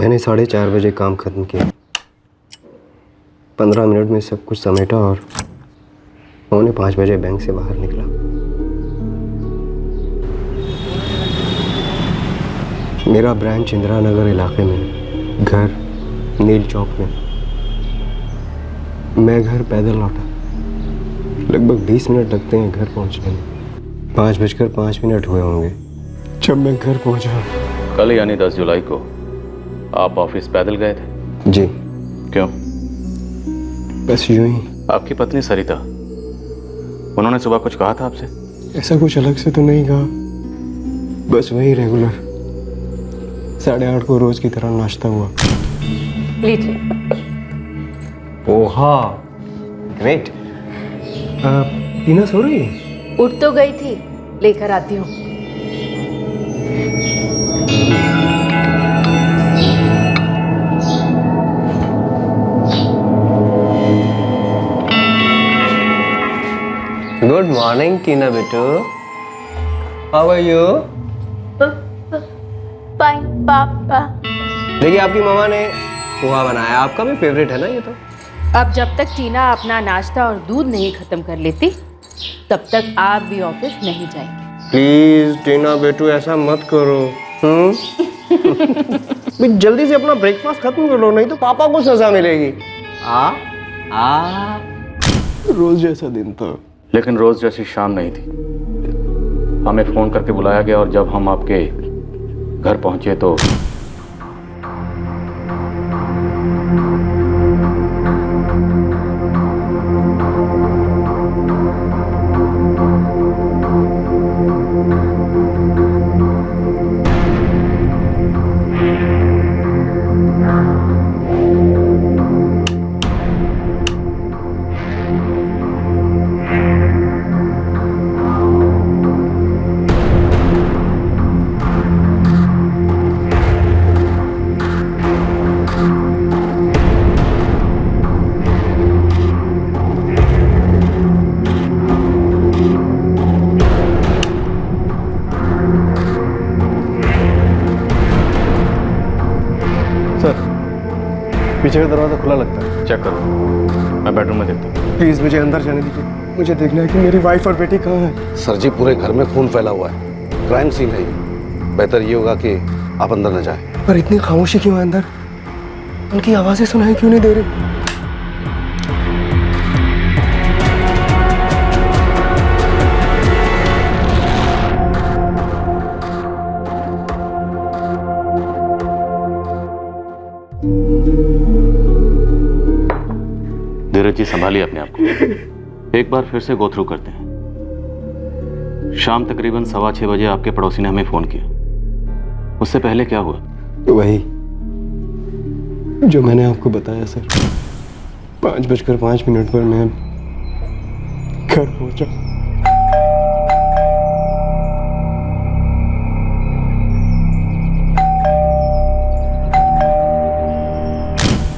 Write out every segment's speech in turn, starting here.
मैंने 4:30 बजे काम ख़त्म किया। 15 मिनट में सब कुछ समेटा और 4:45 बजे बैंक से बाहर निकला। मेरा ब्रांच इंदिरा नगर इलाके में, घर नील चौक में। मैं घर पैदल लौटा। लगभग 20 मिनट लगते हैं घर पहुंचने में। 5:05 हुए होंगे जब मैं घर पहुंचा। कल यानी 10 जुलाई को आप ऑफिस पैदल गए थे? जी। क्यों? बस यूं ही। आपकी पत्नी सरिता, उन्होंने सुबह कुछ कहा था आपसे? ऐसा कुछ अलग से तो नहीं कहा, बस वही रेगुलर 8:30 को रोज की तरह नाश्ता हुआ। लीजिए। ओहा, ग्रेट। टीना सो रही है? उठ तो गई थी, लेकर आती हूँ। गुड मॉर्निंग टीना बेटू, हाउ आर यू? फाइन पापा। देखिए आपकी मम्मा ने पोहा बनाया, आपका भी फेवरेट है ना ये तो। अब जब तक टीना अपना नाश्ता और दूध नहीं खत्म कर लेती, तब तक आप भी ऑफिस नहीं जाएंगे। प्लीज टीना बेटू ऐसा मत करो। जल्दी से अपना ब्रेकफास्ट खत्म कर लो, नहीं तो पापा को सजा मिलेगी। रोज जैसा दिन था, लेकिन रोज जैसी शाम नहीं थी। हमें फोन करके बुलाया गया और जब हम आपके घर पहुंचे तो पीछे का दरवाजा खुला लगता है। चेक करो, मैं बेडरूम में देखता हूँ। प्लीज मुझे अंदर जाने दीजिए, मुझे देखना है कि मेरी वाइफ और बेटी कहाँ है। सर जी, पूरे घर में खून फैला हुआ है, क्राइम सीन है ये। बेहतर ये होगा कि आप अंदर न जाएं। पर इतनी खामोशी क्यों है अंदर? उनकी आवाजें सुनाई क्यों नहीं दे रही? धीरज जी, संभालिए अपने आप को। एक बार फिर से गो थ्रू करते हैं। शाम तकरीबन 6:15 बजे आपके पड़ोसी ने हमें फोन किया। उससे पहले क्या हुआ? वही जो मैंने आपको बताया सर। 5:05 पर मैं घर पहुंचा।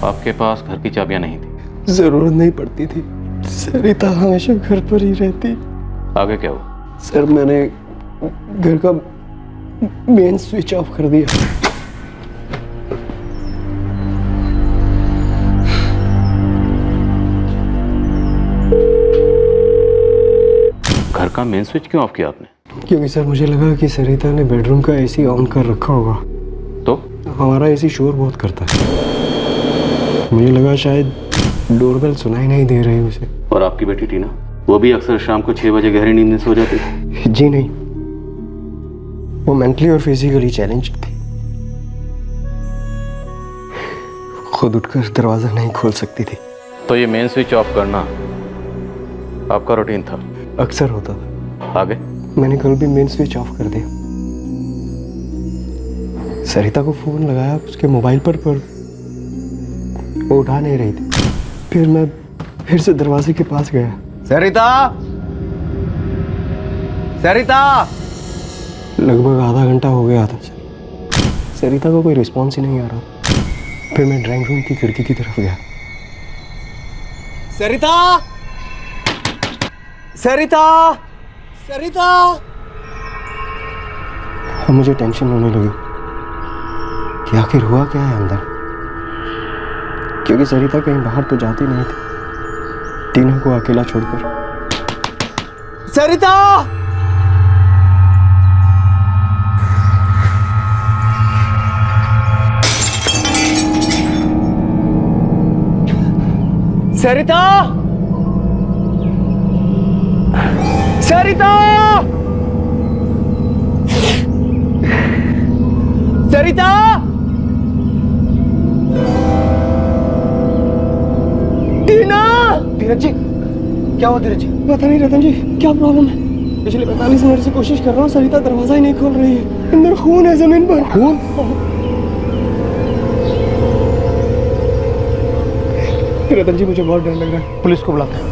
आपके पास घर की चाबियां नहीं थी? जरूरत नहीं पड़ती थी, सरिता हमेशा घर पर ही रहती। आगे क्या हुआ? सर मैंने घर का मेन स्विच ऑफ कर दिया। घर का मेन स्विच क्यों ऑफ किया आपने? क्योंकि सर मुझे लगा कि सरिता ने बेडरूम का एसी ऑन कर रखा होगा। तो हमारा एसी शोर बहुत करता है, मुझे लगा शायद डोरबेल सुनाई नहीं दे रही उसे। और आपकी बेटी टीना, वो भी अक्सर शाम को 6 बजे गहरी नींद में सो जाती थी? जी नहीं, वो मेंटली और फिजिकली चैलेंज थी। खुद उठकर दरवाजा नहीं खोल सकती थी। तो ये मेन स्विच ऑफ करना आपका रूटीन था? अक्सर होता था। आगे? मैंने कल भी मेन स्विच ऑफ कर दिया। सरिता को फोन लगाया उसके मोबाइल पर वो उठा नहीं रही थी। फिर मैं फिर से दरवाजे के पास गया। सरिता, सरिता! लगभग आधा घंटा हो गया था। सरिता को कोई रिस्पॉन्स ही नहीं आ रहा। फिर मैं ड्राइंग रूम की खिड़की की तरफ गया। सरिता! सरिता! सरिता! अब मुझे टेंशन होने लगी कि आखिर हुआ क्या है अंदर, क्योंकि सरिता कहीं बाहर तो जाती नहीं थी टीना को अकेला छोड़कर। सरिता! सरिता! सरिता! सरिता! टीना! धीरज जी, क्या हुआ धीरज जी? पता नहीं रतन जी, क्या प्रॉब्लम है? पिछले 45 मिनट से कोशिश कर रहा हूँ, सरिता दरवाजा ही नहीं खोल रही है। अंदर खून है जमीन पर। खून? रतन जी, मुझे बहुत डर लग रहा है, पुलिस को बुलाते हैं।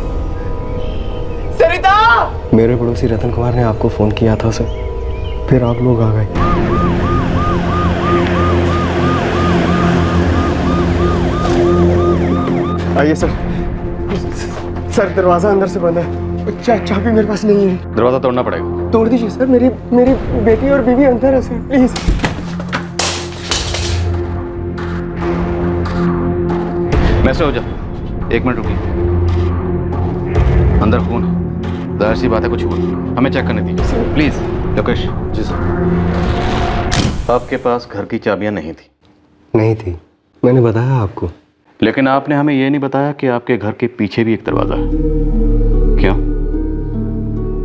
सरिता! मेरे पड़ोसी रतन कुमार ने आपको फोन किया था सर, फिर आप लोग आ गए। आइए सर। सर दरवाजा अंदर से बंद है, चाबी मेरे पास नहीं है। दरवाजा तोड़ना पड़ेगा। तोड़ दीजिए सर, मेरी बेटी और बीवी अंदर है सर, प्लीज। मैसे हो जा, 1 मिनट रुकिए। अंदर खून है, जाहिर सी बात है कुछ हुआ, हमें चेक करने दीजिए प्लीज। लोकेश। Ji sir. आपके पास घर की चाबियां नहीं थी? नहीं थी, मैंने बताया आपको। लेकिन आपने हमें यह नहीं बताया कि आपके घर के पीछे भी एक दरवाजा है। क्यों?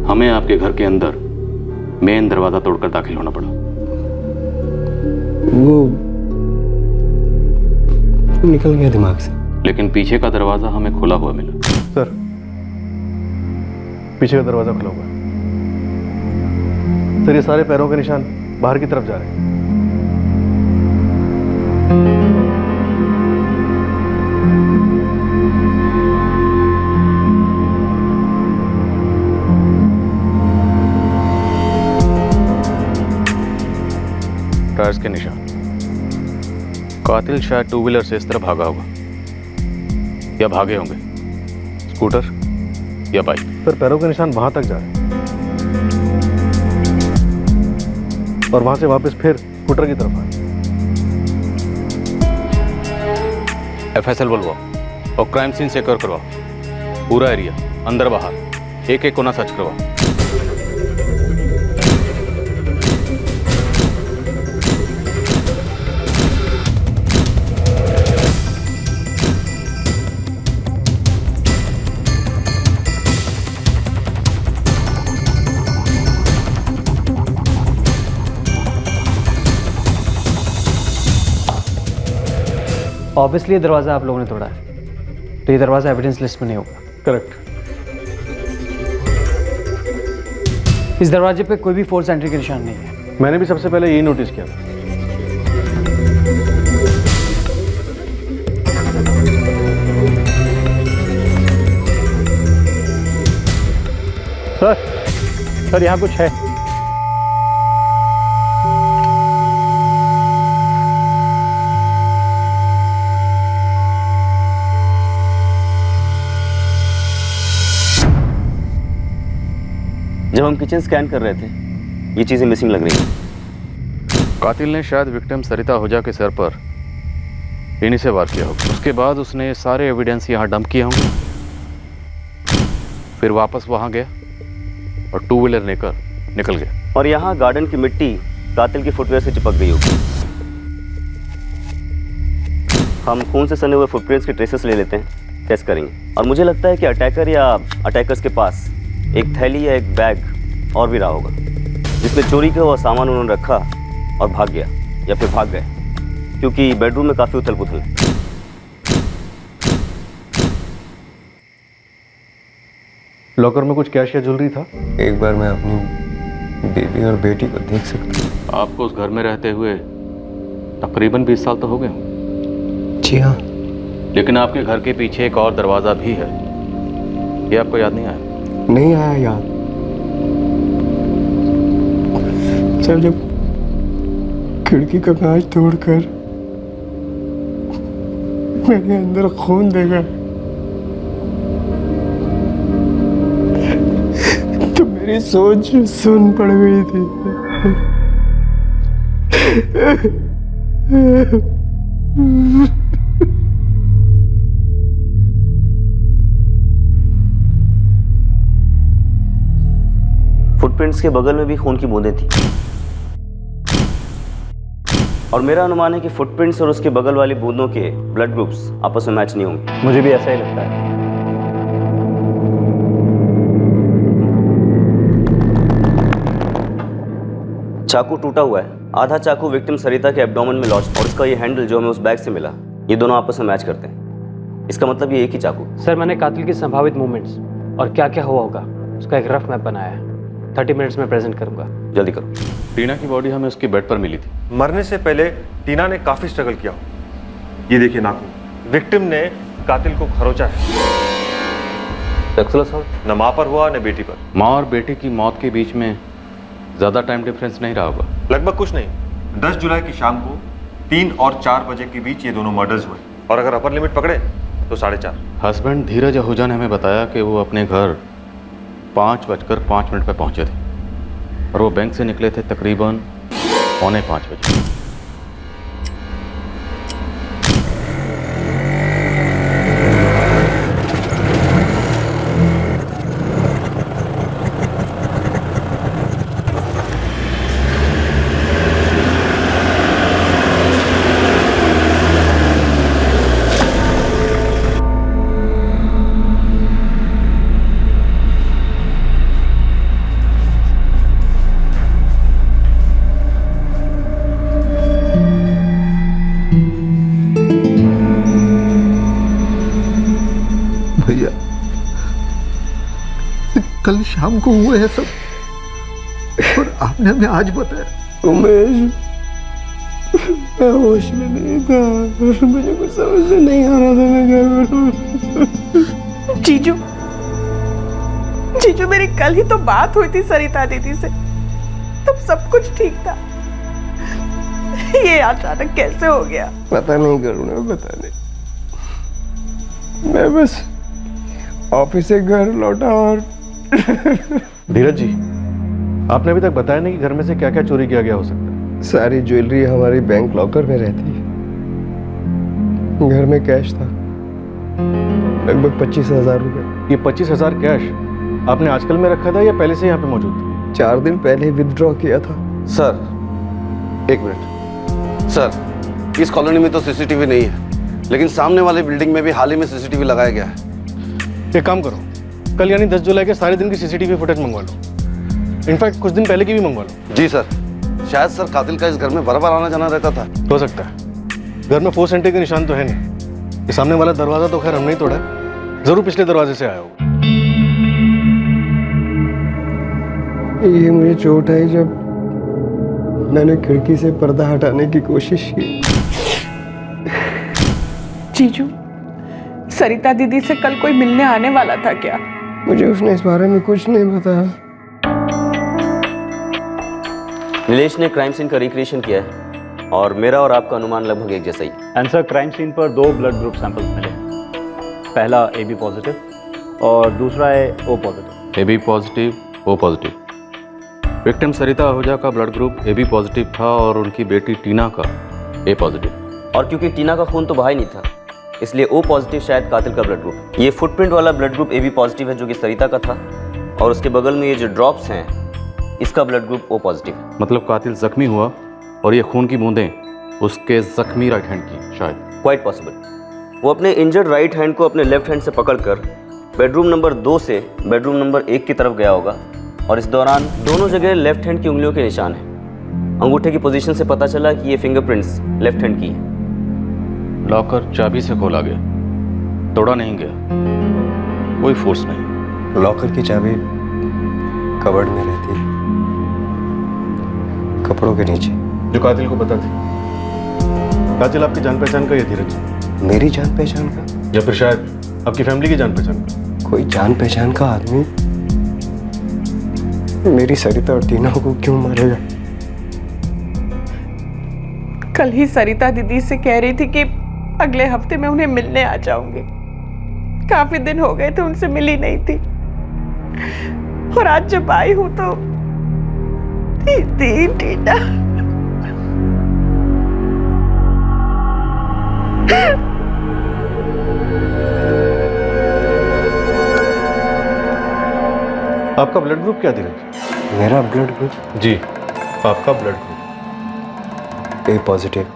हमें आपके घर के अंदर मेन दरवाजा तोड़कर दाखिल होना पड़ा। वो निकल गया दिमाग से। लेकिन पीछे का दरवाजा हमें खुला हुआ मिला। सर, पीछे का दरवाजा खुला हुआ है सर, ये सारे पैरों के निशान बाहर की तरफ जा रहे हैं। टायर्स के निशान। कातिल शायद 2 व्हीलर से इस तरह भागा होगा, या भागे होंगे स्कूटर या बाइक। सर, पैरों के निशान वहां तक जा रहे हैं और वहां से वापस फिर स्कूटर की तरफ आए। FSL बुलवाओ और क्राइम सीन सिक्योर करवाओ। पूरा एरिया अंदर बाहर एक एक कोना सर्च करवाओ। ऑब्वियसली ये दरवाज़ा आप लोगों ने तोड़ा है, तो ये दरवाज़ा एविडेंस लिस्ट में नहीं होगा। करेक्ट। इस दरवाजे पे कोई भी फोर्स एंट्री के निशान नहीं है। मैंने भी सबसे पहले यही नोटिस किया। सर यहाँ कुछ है। जब हम किचन स्कैन कर रहे थे, ये चीजें मिसिंग लग रही हैं। कातिल ने शायद विक्टिम सरिता आहूजा के सर पर इन्हीं से वार किया होगा। उसके बाद उसने सारे एविडेंस यहाँ डंप किए होंगे, फिर वापस वहाँ गया और 2 व्हीलर लेकर निकल गया। और यहाँ गार्डन की मिट्टी कातिल की फुटवेयर से चिपक गई होगी। हम खून से सने हुए फुटप्रिंट्स के ट्रेसेस ले लेते हैं, टेस्ट करेंगे। और मुझे लगता है कि अटैकर या अटैकर्स के पास एक थैली या एक बैग और भी रहा होगा, जिसमें चोरी का हुआ सामान उन्होंने रखा और भाग गया, या फिर भाग गए, क्योंकि बेडरूम में काफ़ी उथल पुथल है। लॉकर में कुछ कैश या ज्वेलरी था। एक बार मैं अपनी बेबी और बेटी को देख सकता हूँ? आपको उस घर में रहते हुए तकरीबन 20 साल तो हो गए होंगे। जी हाँ। लेकिन आपके घर के पीछे एक और दरवाज़ा भी है, ये आपको याद नहीं आया? नहीं आया याद सर। जब खिड़की का कांच तोड़कर मैंने अंदर खून देखा तो मेरी सोच सुन पड़ गई थी। फुटप्रिंट्स के बगल में भी खून की बूंदें थी और मेरा अनुमान है कि फुटप्रिंट्स और उसके बगल वाली बूंदों के ब्लड ग्रुप्स आपस में मैच नहीं होंगे। मुझे भी ऐसा ही लगता है। चाकू टूटा हुआ है, आधा चाकू विक्टिम सरिता के एब्डोमेन में लॉन्च और उसका ये हैंडल जो हमें उस बैग से मिला, ये दोनों आपस में मैच करते हैं। इसका मतलब ये एक ही चाकू। सर, मैंने कातिल की संभावित मूवमेंट्स और क्या क्या हुआ होगा उसका एक रफ मैप बनाया है। 30 मिनट्स में प्रेजेंट करूंगा। जल्दी करो। टीना की बॉडी हमें उसके बेड पर मिली थी। मरने से पहले टीना ने काफी स्ट्रगल किया। ये देखिए नाखून। विक्टिम ने कातिल को खरोचा है। न माँ पर हुआ न बेटी पर। माँ और बेटी की मौत के बीच में ज्यादा टाइम डिफरेंस नहीं रहा होगा। लगभग कुछ नहीं। 10 जुलाई की शाम को 3 और 4 बजे के बीच ये दोनों मर्डर्स हुए और अगर अपर लिमिट पकड़े तो 4:30। हस्बैंड धीरज आहूजा ने हमें बताया कि वो अपने घर 5:05 पर पहुंचे थे और वो बैंक से निकले थे तकरीबन 4:45 बजे। भैया, कल शाम को हुए हैं सब और आपने हमें आज बताया। उमेश, मैं होश में नहीं था, मुझे कुछ समझ में नहीं आ रहा था। मैं घर में जीजू, जीजू मेरी कल ही तो बात हुई थी सरिता दीदी से, तब सब कुछ ठीक था। ये अचानक कैसे हो गया? पता नहीं करुणा, पता नहीं। मैं बस ऑफिस से घर लौटा और धीरज जी, आपने अभी तक बताया नहीं कि घर में से क्या क्या चोरी किया गया हो सकता है। सारी ज्वेलरी हमारी बैंक लॉकर में रहती है। घर में कैश था लगभग 25,000 रुपए। ये 25,000 कैश आपने आजकल में रखा था या पहले से यहाँ पे मौजूद था? 4 दिन पहले विथड्रॉ किया था। Sir, 1 minute. सर, इस कॉलोनी में तो सीसीटीवी नहीं है, लेकिन सामने वाली बिल्डिंग में भी हाल ही में सीसीटीवी लगाया गया है। एक काम करो, कल यानी 10 जुलाई के सारे दिन की सीसीटीवी फुटेज मंगवा लो। इनफैक्ट कुछ दिन पहले की भी मंगवा लो। जी सर। शायद सर कातिल का इस घर में बराबर आना जाना रहता था। हो सकता है। घर में फोर्स एंट्री के निशान तो है नहीं। ये सामने वाला दरवाजा तो खैर हमने ही तोड़ा है, जरूर पिछले दरवाजे से आया होगा। ये मुझे चोट आई जब मैंने खिड़की से पर्दा हटाने की कोशिश की। जीजू, सरिता दीदी से कल कोई मिलने आने वाला था क्या? मुझे उसने इस बारे में कुछ नहीं बताया। नीलेश ने क्राइम सीन का रिक्रिएशन किया है और मेरा और आपका अनुमान लगभग एक जैसा ही। आंसर, क्राइम सीन पर 2 ब्लड ग्रुप सैंपल्स मिले। पहला AB पॉजिटिव और दूसरा है O positive. AB positive, O positive. Victim Sarita Ahuja का ब्लड ग्रुप AB पॉजिटिव था और उनकी बेटी टीना का A पॉजिटिव। और क्योंकि टीना का खून तो बहा ही नहीं था, इसलिए O पॉजिटिव शायद कातिल का ब्लड ग्रुप। ये फुटप्रिंट वाला ब्लड ग्रुप AB पॉजिटिव है जो कि सरिता का था, और उसके बगल में ये जो ड्रॉप्स हैं इसका ब्लड ग्रुप O पॉजिटिव है। मतलब कातिल जख्मी हुआ और ये खून की बूंदें उसके जख्मी राइट हैंड की शायद। Quite possible. वो अपने इंजर्ड राइट हैंड को अपने लेफ्ट हैंड से पकड़कर बेडरूम नंबर 2 से बेडरूम नंबर 1 की तरफ गया होगा और इस दौरान दोनों जगह लेफ्ट हैंड की उंगलियों के निशान हैं। अंगूठे की पोजीशन से पता चला कि ये फिंगरप्रिंट्स लेफ्ट हैंड की है। लॉकर चाबी से खोला गया, तोड़ा नहीं गया, कोई फोर्स नहीं। लॉकर की चाबी कबर्ड में रहती है, कपड़ों के नीचे। जो कातिल को पता थी। कातिल आपकी जान पहचान का या धीरज? मेरी जान पहचान का? या फिर शायद आपकी फैमिली की जान पहचान का? कोई जान पहचान का आदमी मेरी सरिता और टीना को क्यों मारेगा? कल ही सरिता दीदी से कह रही थी कि अगले हफ्ते मैं उन्हें मिलने आ जाऊंगी। काफी दिन हो गए थे उनसे मिली नहीं थी, और आज जब आई हूं तो दीदी टीना आपका ब्लड ग्रुप क्या धीरज? मेरा ब्लड ग्रुप जी, आपका ब्लड ग्रुप ए पॉजिटिव।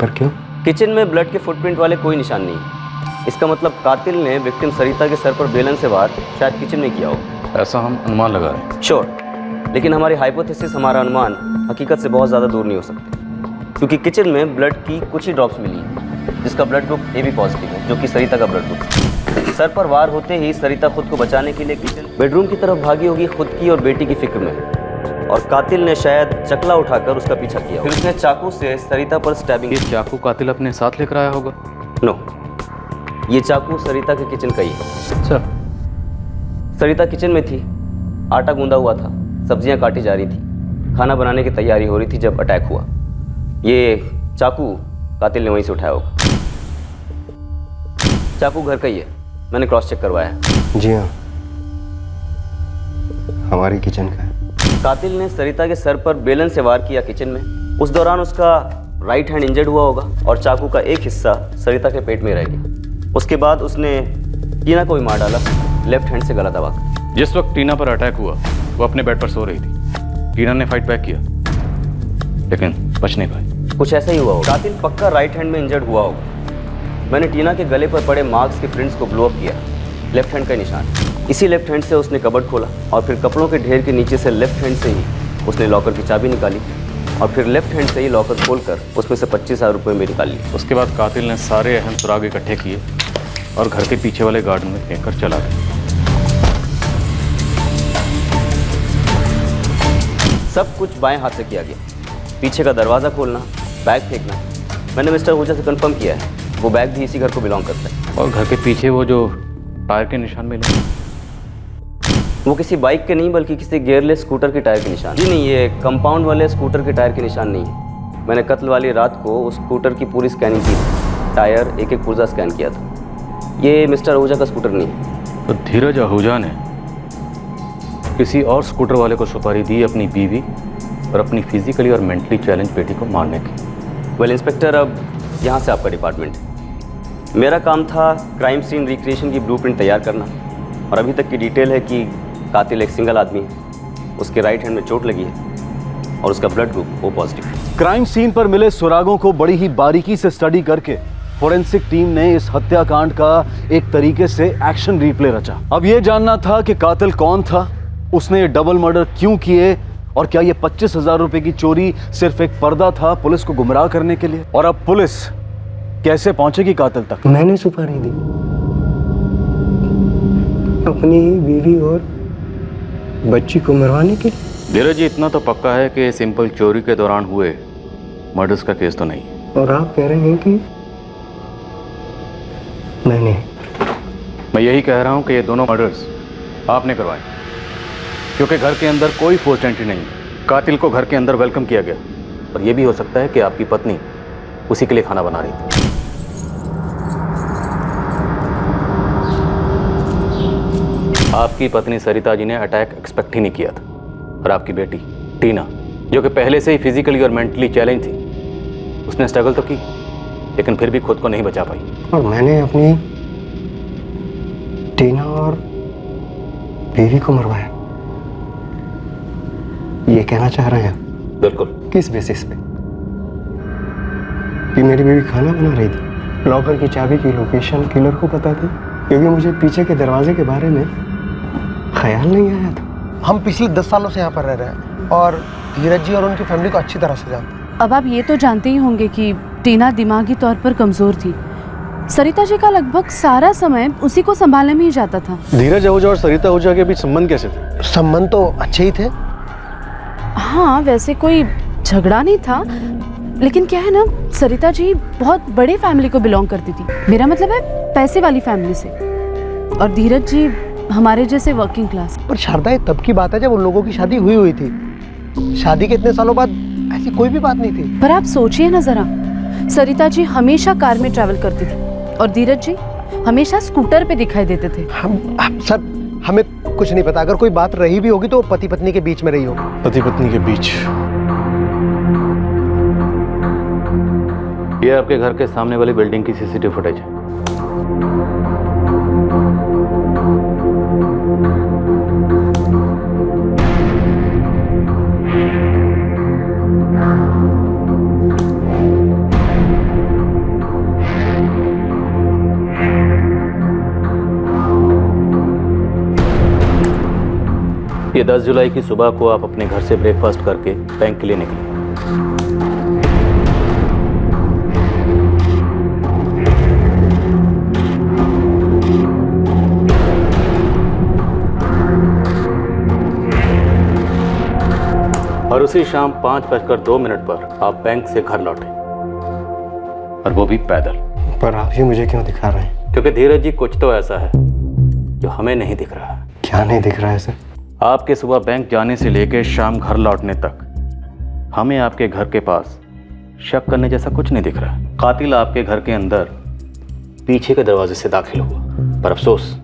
पर क्यों? किचन में ब्लड के फुटप्रिंट वाले कोई निशान नहीं है। इसका मतलब कातिल ने विक्टिम सरिता के सर पर बेलन से वार शायद किचन में किया हो। ऐसा हम अनुमान लगा रहे हैं। श्योर, लेकिन हमारी हाइपोथेसिस, हमारा अनुमान हकीकत से बहुत ज़्यादा दूर नहीं हो सकते, क्योंकि किचन में ब्लड की कुछ ही ड्रॉप्स मिली हैं, जिसका ब्लड ग्रुप AB पॉजिटिव है, जो कि सरिता का ब्लड ग्रुप। सर पर वार होते ही सरिता खुद को बचाने के लिए किचन बेडरूम की तरफ भागी होगी, खुद की और बेटी की फिक्र में, और कातिल ने शायद चकला उठाकर उसका पीछा किया। फिर उसने चाकू से सरिता पर स्टैबिंग। ये चाकू कातिल अपने साथ लेकर आया होगा? नो, ये चाकू सरिता के किचन का ही है। अच्छा। सरिता किचन में थी, आटा गूंदा हुआ था, सब्जियां काटी जा रही थी, खाना बनाने की तैयारी हो रही थी जब अटैक हुआ। ये चाकू कातिल ने वहीं से उठाया होगा। चाकू घर का ही है, मैंने क्रॉस चेक करवाया है। जी हाँ, हमारी किचन का है। कातिल ने सरिता के सर पर बेलन से वार किया किचन में। उस दौरान उसका राइट हैंड इंजर्ड हुआ होगा और चाकू का एक हिस्सा सरिता के पेट में रह गया। उसके बाद उसने टीना को भी मार डाला, लेफ्ट हैंड से गला दबाकर। जिस वक्त टीना पर अटैक हुआ वो अपने बेड पर सो रही थी। टीना ने फाइट बैक किया लेकिन बच नहीं पाई। कुछ ऐसा ही हुआ होगा। कातिल पक्का राइट हैंड में इंजर्ड हुआ होगा। मैंने टीना के गले पर पड़े मार्क्स के प्रिंट्स को ब्लो अप किया, लेफ्ट हैंड का निशान। इसी लेफ्ट हैंड से उसने कबर्ड खोला और फिर कपड़ों के ढेर के नीचे से लेफ्ट हैंड से ही उसने लॉकर की चाबी निकाली और फिर लेफ्ट हैंड से ही लॉकर खोलकर उसमें से 25,000 रुपये में निकाल लिए। उसके बाद कातिल ने सारे अहम सुराग इकट्ठे किए और घर के पीछे वाले गार्डन में फेंक कर चला गया। सब कुछ बाएं हाथ से किया गया। पीछे का दरवाज़ा खोलना, बैग फेंकना। मैंने मिस्टर आहूजा से कंफर्म किया है, वो बैग भी इसी घर को बिलोंग करता है। और घर के पीछे वो जो टायर के निशान मिले, वो किसी बाइक के नहीं बल्कि किसी गियरलेस स्कूटर के टायर के निशान। जी नहीं, ये कंपाउंड वाले स्कूटर के टायर के निशान नहीं है। मैंने कत्ल वाली रात को उस स्कूटर की पूरी स्कैनिंग की थी, टायर एक एक पुर्जा स्कैन किया था। ये मिस्टर आहूजा का स्कूटर नहीं है। तो धीरज आहूजा ने किसी और स्कूटर वाले को सुपारी दी अपनी बीवी और अपनी फिजिकली और मेंटली चैलेंज बेटी को मारने की। वेल इंस्पेक्टर, अब यहाँ से आपका डिपार्टमेंट है। मेरा काम था क्राइम सीन रिक्रिएशन की ब्लूप्रिंट तैयार करना, और अभी तक की डिटेल है कि कातिल एक सिंगल आदमी है, उसके राइट हैंड में चोट लगी है और उसका ब्लड ग्रुप O पॉजिटिव है। क्राइम सीन पर मिले सुरागों को बड़ी ही बारीकी से स्टडी करके फोरेंसिक टीम ने इस हत्याकांड का एक तरीके से एक्शन रिप्ले रचा। अब ये जानना था कि कातिल कौन था, उसने ये डबल मर्डर क्यों किए, और क्या ये 25,000 रुपए की चोरी सिर्फ एक पर्दा था पुलिस को गुमराह करने के लिए। और अब पुलिस कैसे पहुंचेगी कातिल तक? मैंने सुपारी दी अपनी बीवी और बच्ची को मरवाने के लिए। धीरज जी, इतना तो पक्का है कि सिंपल चोरी के दौरान हुए मर्डर्स का केस तो नहीं है। और आप कह रहे हैं कि मैंने? मैं यही कह रहा हूं कि ये दोनों मर्डर्स आपने करवाए, क्योंकि घर के अंदर कोई फोर्स्ड एंट्री नहीं है। कातिल को घर के अंदर वेलकम किया गया, और ये भी हो सकता है कि आपकी पत्नी उसी के लिए खाना बना रही थी। आपकी पत्नी सरिता जी ने अटैक एक्सपेक्ट ही नहीं किया था, और आपकी बेटी टीना, जो कि पहले से ही फिजिकली और मेंटली चैलेंज थी, उसने स्ट्रगल तो की लेकिन फिर भी खुद को नहीं बचा पाई। और मैंने अपनी टीना और बीवी को मरवाया, ये कहना चाह रहे हैं? बिल्कुल। किस बेसिस पे? कि मेरी बीवी खाना बना रही थी। लॉकर की चाबी की लोकेशन किलर को पता थी, क्योंकि मुझे पीछे के दरवाजे के बारे में ख्याल नहीं आया था। हम पिछले 10 सालों से यहाँ पर रह रहे हैं और धीरज जी और उनकी फैमिली को अच्छी तरह से जानते हैं। अब आप ये तो जानते ही होंगे कि टीना दिमागी तौर पर कमज़ोर थी। सरिता जी का लगभग सारा समय उसी को संभालने में ही जाता था। धीरज आहूजा और सरिता आहूजा के बीच संबंध कैसे थे? संबंध तो अच्छे ही थे। हाँ, वैसे कोई झगड़ा नहीं था, लेकिन क्या है ना, सरिता जी बहुत बड़े फैमिली को बिलोंग करती थी। मेरा मतलब है पैसे वाली फैमिली से, और धीरज जी हमारे जैसे वर्किंग क्लास। पर शारदा, ये तब की बात है जब उन लोगों की शादी हुई थी। शादी के इतने सालों बाद ऐसी कोई भी बात नहीं थी। पर आप सोचिए ना जरा, सरिता जी हमेशा कार में ट्रैवल करती थी और धीरज जी हमेशा स्कूटर पे दिखाई देते थे। हम सर, हमें कुछ नहीं पता। अगर कोई बात रही भी होगी तो पति पत्नी के बीच में रही होगी। पति पत्नी के बीच? ये आपके घर के सामने वाली बिल्डिंग की सीसीटीवी फुटेज है। ये 10 जुलाई की सुबह को आप अपने घर से ब्रेकफास्ट करके बैंक के लिए निकले। और उसी शाम 5:02 पर आप बैंक से घर लौटे, और वो भी पैदल। पर आप ये मुझे क्यों दिखा रहे हैं? क्योंकि धीरज जी कुछ तो ऐसा है जो हमें नहीं दिख रहा है। क्या नहीं दिख रहा है सर? आपके सुबह बैंक जाने से लेकर शाम घर लौटने तक हमें आपके घर के पास शक करने जैसा कुछ नहीं दिख रहा। कातिल आपके घर के अंदर पीछे के दरवाजे से दाखिल हुआ, पर अफसोस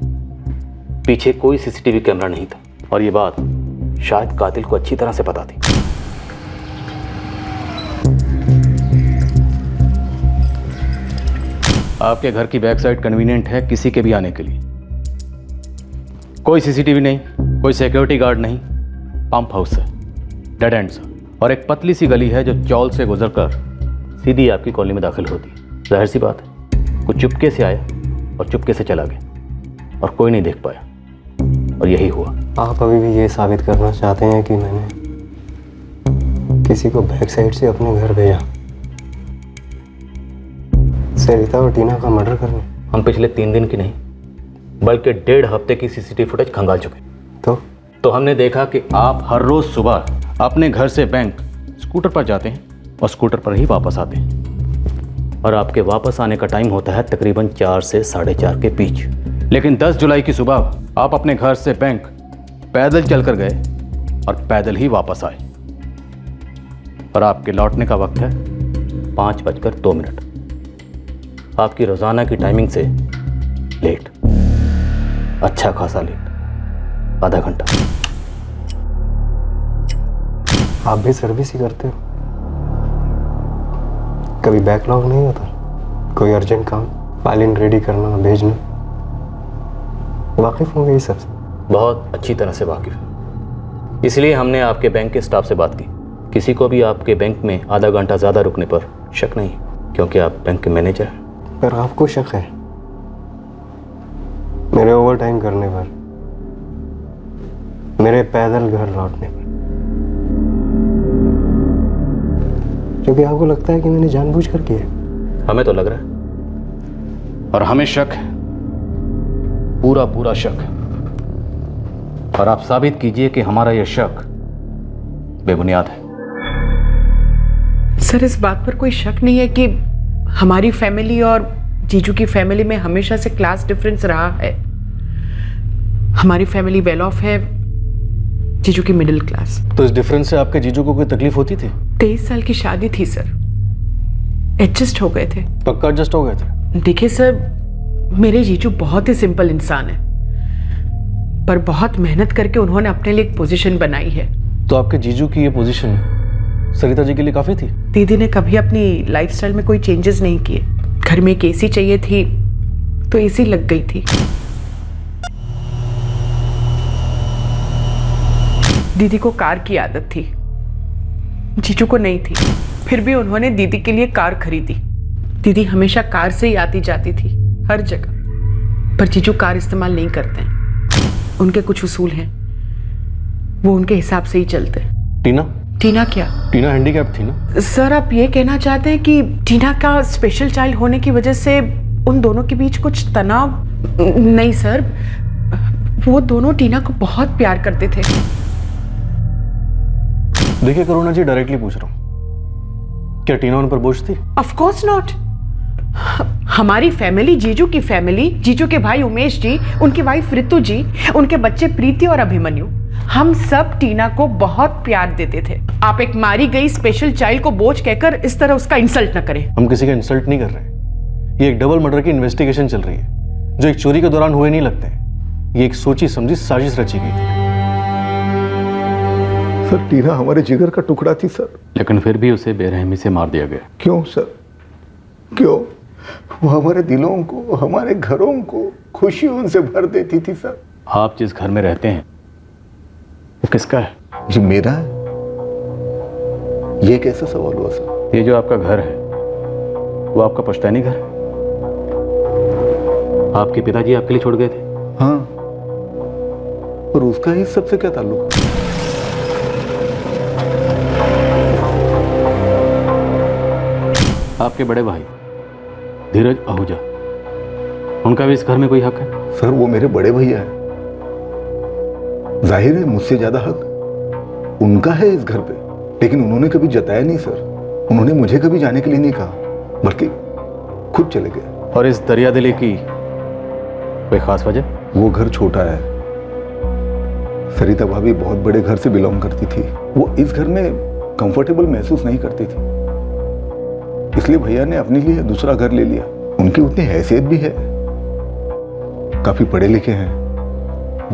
पीछे कोई सीसीटीवी कैमरा नहीं था, और ये बात शायद कातिल को अच्छी तरह से पता थी। आपके घर की बैक साइड कन्वीनियंट है किसी के भी आने के लिए। कोई सीसीटीवी नहीं, कोई सिक्योरिटी गार्ड नहीं, पंप हाउस है, डेड एंड सा, और एक पतली सी गली है जो चौल से गुजरकर सीधी आपकी कॉलोनी में दाखिल होती है। जाहिर सी बात है, कुछ चुपके से आया और चुपके से चला गया, और कोई नहीं देख पाया, और यही हुआ। आप अभी भी ये साबित करना चाहते हैं कि मैंने किसी को बैक साइड से अपने घर भेजा, सरिता और टीना का मर्डर करने? हम पिछले 3 दिन की नहीं बल्कि 1.5 हफ्ते की सीसीटीवी फुटेज खंगाल चुके। तो हमने देखा कि आप हर रोज सुबह अपने घर से बैंक स्कूटर पर जाते हैं और स्कूटर पर ही वापस आते हैं, और आपके वापस आने का टाइम होता है तकरीबन 4 से 4:30 के बीच। लेकिन 10 जुलाई की सुबह आप अपने घर से बैंक पैदल चलकर गए और पैदल ही वापस आए, और आपके लौटने का वक्त है 5:02। आपकी रोजाना की टाइमिंग से लेट, अच्छा खासा लेट, आधा घंटा। आप भी सर्विस ही करते हो? कभी बैकलॉग नहीं होता? कोई अर्जेंट काम, फाइलिंग रेडी करना, भेजना? वाकिफ होंगे ये सबसे? बहुत अच्छी तरह से वाकिफ। इसलिए हमने आपके बैंक के स्टाफ से बात की। किसी को भी आपके बैंक में आधा घंटा ज़्यादा रुकने पर शक नहीं, क्योंकि आप बैंक के मैनेजर हैं। पर आपको शक है मेरे ओवर टाइम करने पर, मेरे पैदल घर लौटने पर, क्योंकि आपको लगता है कि मैंने जानबूझकर किया? हमें तो लग रहा है, और हमें शक है, पूरा शक है, और आप साबित कीजिए कि हमारा यह शक बेबुनियाद है। सर, इस बात पर कोई शक नहीं है कि हमारी फैमिली और जीजू की फैमिली में हमेशा से क्लास डिफरेंस रहा है। हमारी फैमिली वेल ऑफ है, जीजू की मिडिल क्लास। तो इस डिफरेंस से आपके जीजू को कोई तकलीफ होती थी? 23 साल की शादी थी सर, एडजस्ट हो गए थे। पक्का एडजस्ट हो गए थे? देखिए सर, मेरे जीजू बहुत ही सिंपल इंसान है, पर बहुत मेहनत करके उन्होंने अपने लिए एक पोजीशन बनाई है। तो आपके जीजू की ये पोजीशन सरिता जी के लिए काफी थी? दीदी ने कभी अपनी लाइफस्टाइल में कोई चेंजेस नहीं किए। घर में एक एसी चाहिए थी तो एसी लग गई थी। दीदी को कार की आदत थी, जीजू को नहीं थी, फिर भी उन्होंने दीदी के लिए कार खरीदी। दीदी हमेशा कार से ही आती जाती थी हर जगह, पर जीजू कार इस्तेमाल नहीं करते हैं। उनके कुछ उसूल हैं, वो उनके हिसाब से ही चलते हैं। टीना क्या? टीना हैंडीकैप थी ना? सर, आप ये कहना चाहते हैं कि टीना का स्पेशल चाइल्ड होने की वजह से उन दोनों के बीच कुछ तनाव? नहीं सर, वो दोनों टीना को बहुत प्यार करते थे। देखिए करुणा जी, डायरेक्टली पूछ रहा हूँ, क्या टीना उन पर बोझ थी? Of course not. हमारी फैमिली, जीजू की फैमिली, जीजू के भाई उमेश जी, उनकी वाइफ रितु जी, उनके बच्चे प्रीति और अभिमन्यु, हम सब टीना को बहुत प्यार देते थे। आप एक मारी गई स्पेशल चाइल्ड को बोझ कहकर इस तरह उसका इंसल्ट न करें। हम किसी का इंसल्ट नहीं कर रहे। ये एक डबल मर्डर की इन्वेस्टिगेशन चल रही है, जो एक चोरी के दौरान हुए नहीं लगते। ये एक सोची समझी साजिश रची गई थी। सर, टीना हमारे जिगर का टुकड़ा थी सर। लेकिन फिर भी उसे बेरहमी से मार दिया गया। क्यों सर? क्यों? वो हमारे दिलों को, हमारे घरों को खुशियों से भर देती थी सर। आप जिस घर में रहते हैं वो किसका है? ये मेरा है। ये कैसा सवाल हुआ सर? ये जो आपका घर है वो आपका पुश्तैनी घर है? आपके पिताजी आपके लिए छोड़ गए थे? हाँ, और उसका इस सबसे क्या ताल्लुक? आपके बड़े भाई धीरज आहूजा, उनका भी इस घर में कोई हक है? सर वो मेरे बड़े भैया हैं। जाहिर है मुझसे ज्यादा हक उनका है इस घर पे, लेकिन उन्होंने कभी जताया नहीं सर। उन्होंने मुझे कभी जाने के लिए नहीं कहा, बल्कि खुद चले गए। और इस दरियादिली की कोई खास वजह? वो घर छोटा है। सरिता भाभी बहुत बड़े घर से बिलोंग करती थी। वो इस घर में कंफर्टेबल महसूस नहीं करती थी, इसलिए भैया ने अपने लिए दूसरा घर ले लिया। उनकी उतनी हैसियत भी है, काफी पढ़े लिखे हैं।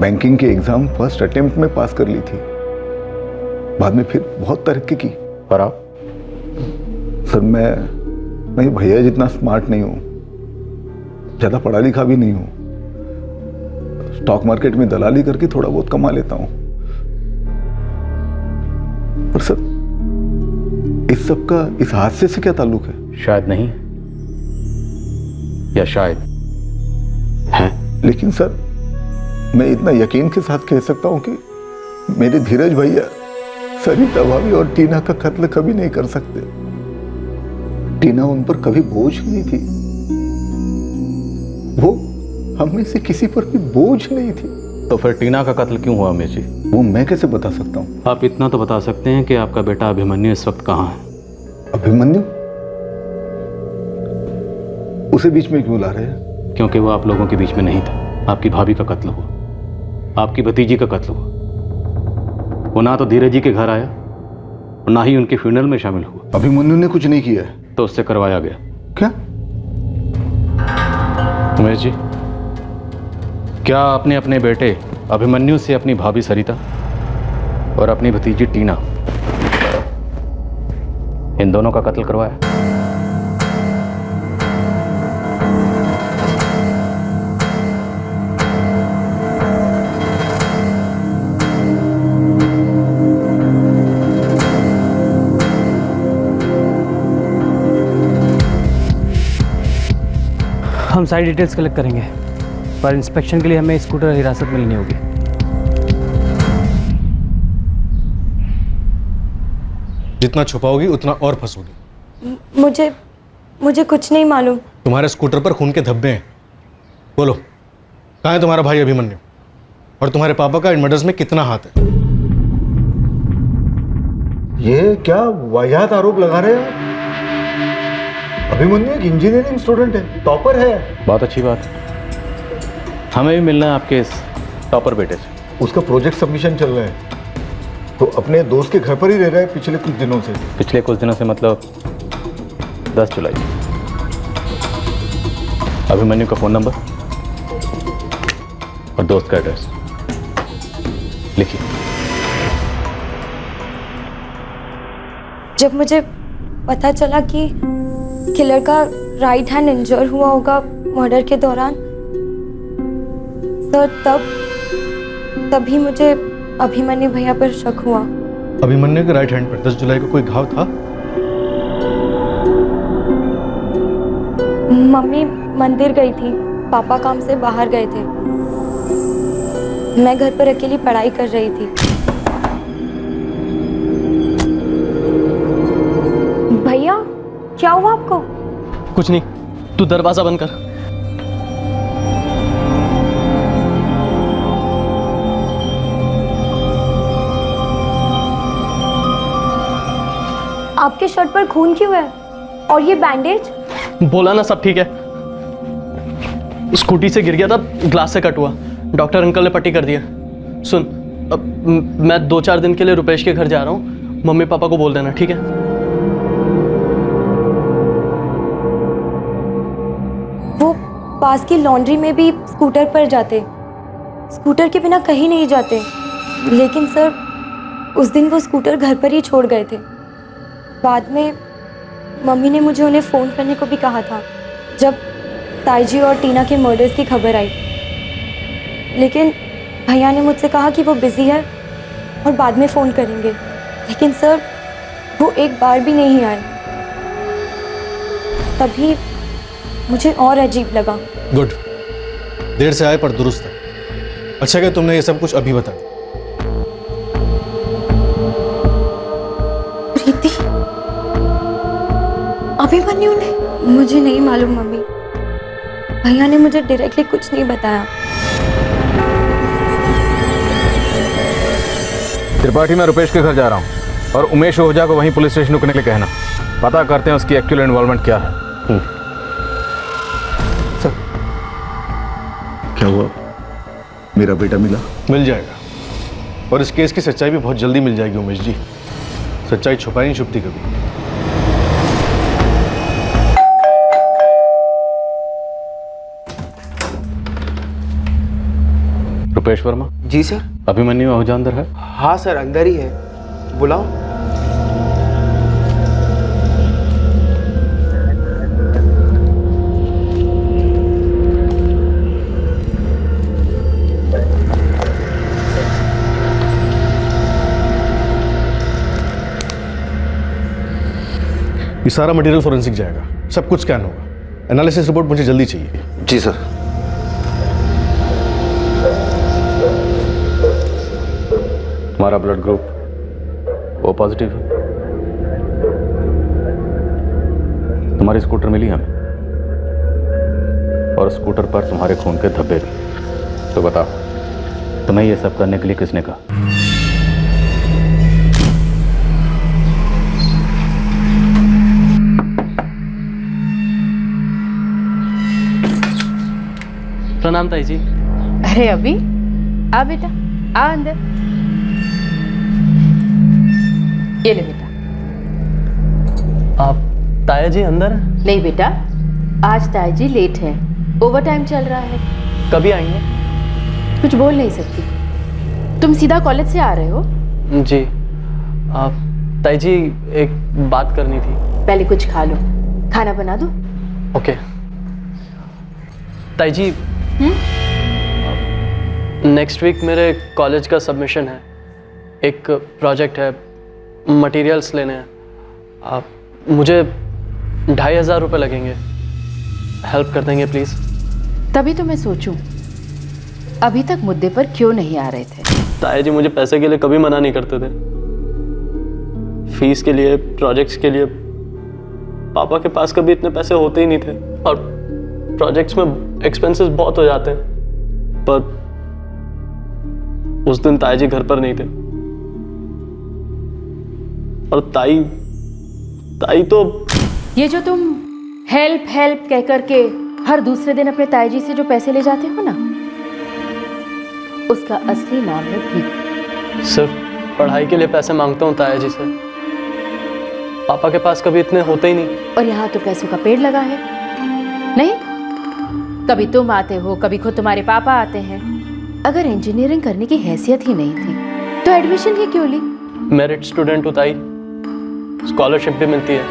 बैंकिंग के एग्जाम फर्स्ट अटेम्प्ट में पास कर ली थी, बाद में फिर बहुत तरक्की की। पर आप? सर मैं भैया जितना स्मार्ट नहीं हूँ, ज्यादा पढ़ा लिखा भी नहीं हूँ। स्टॉक मार्केट में दलाली करके थोड़ा बहुत कमा लेता हूँ। पर सर इस सब का इस हादसे से क्या ताल्लुक है? शायद नहीं, या शायद है। लेकिन सर मैं इतना यकीन के साथ कह सकता हूं कि मेरे धीरज भैया सरिता भाभी और टीना का कत्ल कभी नहीं कर सकते। टीना उन पर कभी बोझ नहीं थी, वो हम में से किसी पर भी बोझ नहीं थी। तो फिर टीना का कत्ल क्यों हुआ अमीर जी? वो मैं कैसे बता सकता हूँ? आप इतना तो बता सकते हैं कि आपका बेटा अभिमन्यु इस वक्त कहाँ है? अभिमन्यु? उसे बीच में क्यों ला रहे हैं? क्योंकि वो आप लोगों के बीच में नहीं था। आपकी भाभी का कत्ल हुआ, आपकी भतीजी का कत्ल हुआ। वो ना तो धीरज जी के घर आया और ना ही उनके फ्यूनरल में शामिल हुआ। अभिमन्यु ने कुछ नहीं किया है? तो उससे करवाया गया। क्या? उमेश जी, क्या आपने अपने बेटे अभिमन्यु से अपनी भाभी सरिता और अपनी भतीजी टीना, इन दोनों का कत्ल करवाया? हम सारी डिटेल्स कलेक्ट करेंगे, पर इंस्पेक्शन के लिए हमें स्कूटर हिरासत में लेनी होगी। जितना छुपाओगी उतना और फंसोगी। मुझे कुछ नहीं मालूम। तुम्हारे स्कूटर पर खून के धब्बे हैं। बोलो, कहाँ है तुम्हारा भाई अभिमन्यु? और तुम्हारे पापा का इन मर्डर्स में कितना हाथ है? ये क्या वाहियात आरोप लगा रहे हो? अभिमन्यु एक इंजीनियरिंग स्टूडेंट है, टॉपर है। बहुत अच्छी बात है, हमें भी मिलना है आपके इस टॉपर बेटे से। उसका प्रोजेक्ट सबमिशन चल रहा है, तो अपने दोस्त के घर पर ही रह रहा है पिछले कुछ दिनों से। पिछले कुछ दिनों से मतलब 10 जुलाई। अभिमन्यु का फ़ोन नंबर और दोस्त का एड्रेस लिखिए। जब मुझे पता चला कि किलर का राइट हैंड इंजर हुआ होगा मर्डर के दौरान, सर तभी मुझे अभिमन्यु भैया पर शक हुआ। अभिमन्यु के राइट हैंड पर 10 जुलाई को कोई घाव था? मम्मी मंदिर गई थी, पापा काम से बाहर गए थे, मैं घर पर अकेली पढ़ाई कर रही थी। भैया क्या हुआ आपको? कुछ नहीं, तू दरवाजा बंद कर। आपके शर्ट पर खून क्यों है? और ये बैंडेज? बोला ना सब ठीक है। स्कूटी से गिर गया था, ग्लास से कट हुआ, डॉक्टर अंकल ने पट्टी कर दिया। सुन, अब मैं 2-4 दिन के लिए रुपेश के घर जा रहा हूँ, मम्मी पापा को बोल देना, ठीक है? वो पास की लॉन्ड्री में भी स्कूटर पर जाते, स्कूटर के बिना कहीं नहीं जाते। लेकिन सर उस दिन वो स्कूटर घर पर ही छोड़ गए थे। बाद में मम्मी ने मुझे उन्हें फ़ोन करने को भी कहा था जब ताईजी और टीना के मर्डर्स की खबर आई, लेकिन भैया ने मुझसे कहा कि वो बिज़ी है और बाद में फ़ोन करेंगे। लेकिन सर वो एक बार भी नहीं आए। तभी मुझे और अजीब लगा। गुड, देर से आए पर दुरुस्त है। अच्छा कि तुमने ये सब कुछ अभी बता दिया। प्रीति, अभिमन्यु ने? मुझे नहीं मालूम मम्मी, भैया ने मुझे डायरेक्टली कुछ नहीं बताया। त्रिपाठी, मैं रुपेश के घर जा रहा हूँ और उमेश ओझा को वहीं पुलिस स्टेशन रुकने के लिए कहना। पता करते हैं उसकी एक्चुअल इन्वॉल्वमेंट क्या है। सर, क्या हुआ? मेरा बेटा मिला? मिल जाएगा, और इस केस की सच्चाई भी बहुत जल्दी मिल जाएगी उमेश जी। सच्चाई छुपाई नहीं छुपती कभी। रुपेश वर्मा? जी सर। अभिमन्यु ओझा अंदर है? हाँ सर, अंदर ही है, बुलाओ। ये सारा मटेरियल फोरेंसिक जाएगा, सब कुछ स्कैन होगा। एनालिसिस रिपोर्ट मुझे जल्दी चाहिए। जी सर। तुम्हारा ब्लड ग्रुप ओ पॉजिटिव है। तुम्हारी स्कूटर मिली हमें, और स्कूटर पर तुम्हारे खून के धब्बे भी। तो बताओ, तुम्हें ये सब करने के लिए किसने कहा? प्रणाम ताई जी। अरे अभी आ बेटा, आ अंदर। ये ले बेटा। आप ताया जी अंदर हैं? नहीं बेटा, आज ताया जी लेट है, ओवर टाइम चल रहा है। कभी आएंगे? कुछ बोल नहीं सकती। तुम सीधा कॉलेज से आ रहे हो? जी। आप ताई जी, एक बात करनी थी। पहले कुछ खा लो, खाना बना दो। ओके ताई जी, नेक्स्ट वीक मेरे कॉलेज का सबमिशन है। एक प्रोजेक्ट है, मटेरियल्स लेने हैं। आप मुझे 2500 रुपये लगेंगे, हेल्प कर देंगे प्लीज़? तभी तो मैं सोचूं अभी तक मुद्दे पर क्यों नहीं आ रहे थे। ताया जी मुझे पैसे के लिए कभी मना नहीं करते थे। फीस के लिए, प्रोजेक्ट्स के लिए पापा के पास कभी इतने पैसे होते ही नहीं थे, और प्रोजेक्ट्स में एक्सपेंसेस बहुत हो जाते हैं। पर उस दिन ताया जी घर पर नहीं थे, और ताई तो ये जो तुम हेल्प हेल्प कह करके हर दूसरे दिन अपने ताई जी से जो पैसे ले जाते हो ना, उसका असली नाम है भीख। सिर्फ पढ़ाई के लिए पैसे मांगता हूँ ताया जी से। पापा के पास कभी इतने होते ही नहीं। और यहाँ तो पैसों का पेड़ लगा है। नहीं, कभी तुम आते हो, कभी खुद तुम्हारे पापा आते हैं। अगर इंजीनियरिंग करने की हैसियत ही नहीं थी तो एडमिशन ही क्यों ली? मेरिट स्टूडेंट हूँ ताई, स्कॉलरशिप भी मिलती है,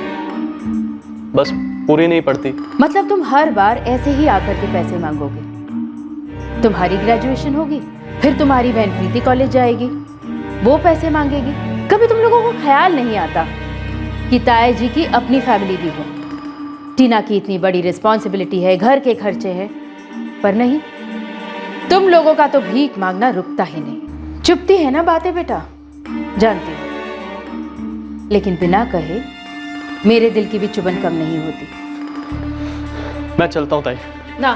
बस पूरी नहीं पड़ती। मतलब तुम हर बार ऐसे ही आकर के पैसे मांगोगे। तुम्हारी ग्रेजुएशन होगी, फिर तुम्हारी बहन प्रीति कॉलेज जाएगी, वो पैसे मांगेगी। कभी तुम लोगों को ख्याल नहीं आता कि ताया जी की अपनी फैमिली भी है, टीना की इतनी बड़ी रिस्पॉन्सिबिलिटी है, घर के खर्चे हैं। पर नहीं, तुम लोगों का तो भीख मांगना रुकता ही नहीं। चुपती है ना बातें बेटा, जानती हूँ, लेकिन बिना कहे मेरे दिल की भी चुभन कम नहीं होती। मैं चलता हूँ ताई। ना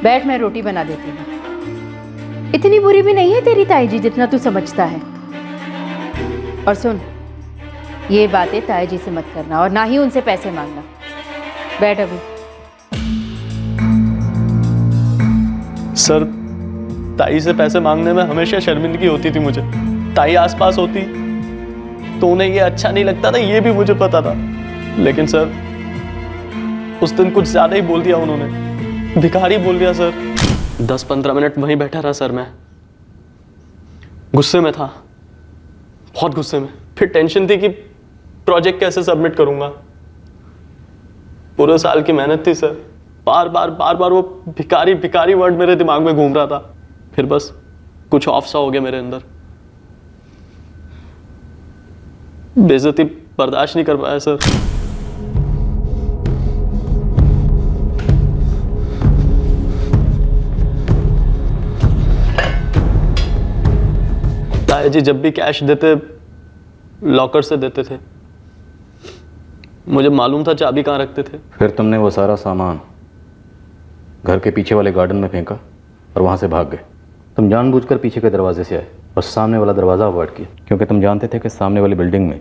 बैठ, मैं रोटी बना देती हूँ। इतनी बुरी भी नहीं है तेरी ताई जी जितना तू समझता है। और सुन, ये बातें ताई जी से मत करना, और ना ही उनसे पैसे मांगना। बैठ अभी। सर, ताई से पैसे मांगने में हमेशा शर्मिंदगी होती थी मुझे। ताई आसपास होती तो उन्हें ये अच्छा नहीं लगता था, ये भी मुझे पता था। लेकिन सर, उस दिन कुछ ज्यादा ही बोल दिया उन्होंने, भिखारी बोल दिया सर। 10-15 मिनट वहीं बैठा रहा सर, मैं गुस्से में था, बहुत गुस्से में। फिर टेंशन थी कि प्रोजेक्ट कैसे सबमिट करूंगा। पूरे साल की मेहनत थी सर। बार बार वो भिखारी भिखारी वर्ड मेरे दिमाग में घूम रहा था। फिर बस कुछ ऑफ सा हो गया मेरे अंदर। बेइज्जती बर्दाश्त नहीं कर पाया सर। ताया जी जब भी कैश देते लॉकर से देते थे। मुझे मालूम था चाबी कहाँ रखते थे। फिर तुमने वो सारा सामान घर के पीछे वाले गार्डन में फेंका और वहाँ से भाग गए। तुम जानबूझकर पीछे के दरवाजे से आए और सामने वाला दरवाज़ा अवॉइड किया, क्योंकि तुम जानते थे कि सामने वाली बिल्डिंग में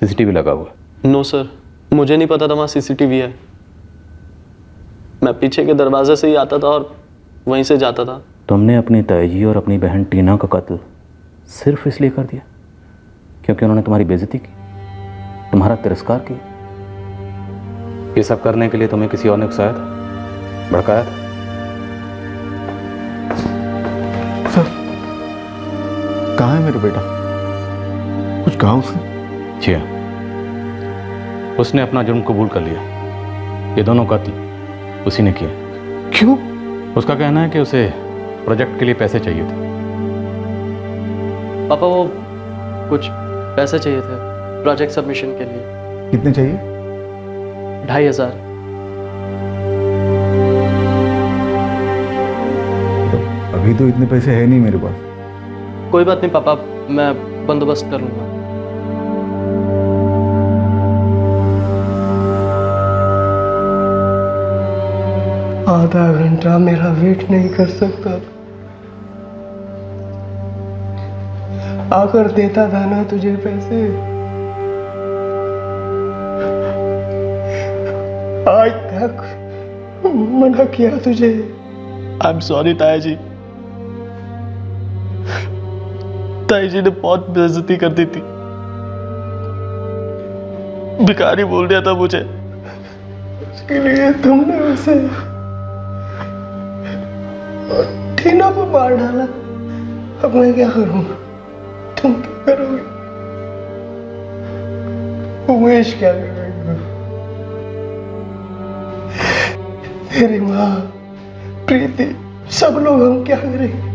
सीसीटीवी लगा हुआ है। नो सर, मुझे नहीं पता था वहाँ सीसीटीवी है। मैं पीछे के दरवाजे से ही आता था और वहीं से जाता था। तुमने अपनी ताईजी और अपनी बहन टीना का कत्ल सिर्फ इसलिए कर दिया क्योंकि उन्होंने तुम्हारी बेइज्जती की, तुम्हारा तिरस्कार किया? ये सब करने के लिए तुम्हें किसी और ने उकसाया था, भड़काया था? सर, कहाँ है मेरा बेटा? कुछ कहा उसने? जी हाँ, उसने अपना जुर्म कबूल कर लिया। ये दोनों कत्ल उसी ने किया। क्यों? उसका कहना है कि उसे प्रोजेक्ट के लिए पैसे चाहिए थे। पापा वो कुछ पैसे चाहिए थे प्रोजेक्ट सबमिशन के लिए। कितने चाहिए? 2500। अभी तो इतने पैसे है नहीं मेरे पास। कोई बात नहीं पापा, मैं बंदोबस्त कर लूंगा। आधा घंटा मेरा वेट नहीं कर सकता। आकर देता था ना तुझे पैसे। आज तक मना किया तुझे। आई एम सॉरी ताया जी। ताई जी ने बहुत बेइज्जती कर दी थी। भिखारी बोल दिया था मुझे। उसके लिए तुमने उसे टीना को मार डाला। अब मैं क्या करूं? तुम क्या करोगे? उमेश क्या करेगा? तेरी माँ, प्रीति, सब लोग हम क्या करेंगे?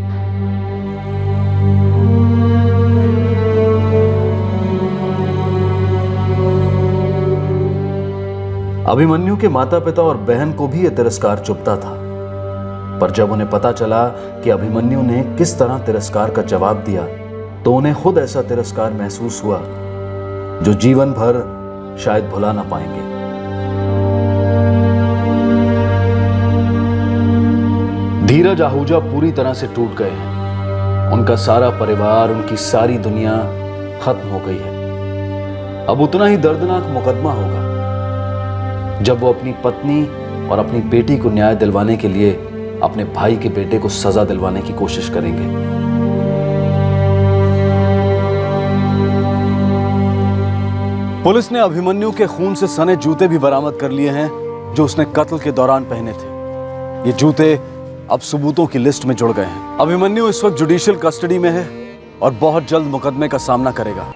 अभिमन्यु के माता पिता और बहन को भी यह तिरस्कार चुभता था, पर जब उन्हें पता चला कि अभिमन्यु ने किस तरह तिरस्कार का जवाब दिया, तो उन्हें खुद ऐसा तिरस्कार महसूस हुआ जो जीवन भर शायद भुला ना पाएंगे। धीरज आहूजा पूरी तरह से टूट गए हैं। उनका सारा परिवार, उनकी सारी दुनिया खत्म हो गई है। अब उतना ही दर्दनाक मुकदमा होगा जब वो अपनी पत्नी और अपनी बेटी को न्याय दिलवाने के लिए अपने भाई के बेटे को सजा दिलवाने की कोशिश करेंगे। पुलिस ने अभिमन्यु के खून से सने जूते भी बरामद कर लिए हैं जो उसने कत्ल के दौरान पहने थे। ये जूते अब सबूतों की लिस्ट में जुड़ गए हैं। अभिमन्यु इस वक्त जुडिशियल कस्टडी में है और बहुत जल्द मुकदमे का सामना करेगा।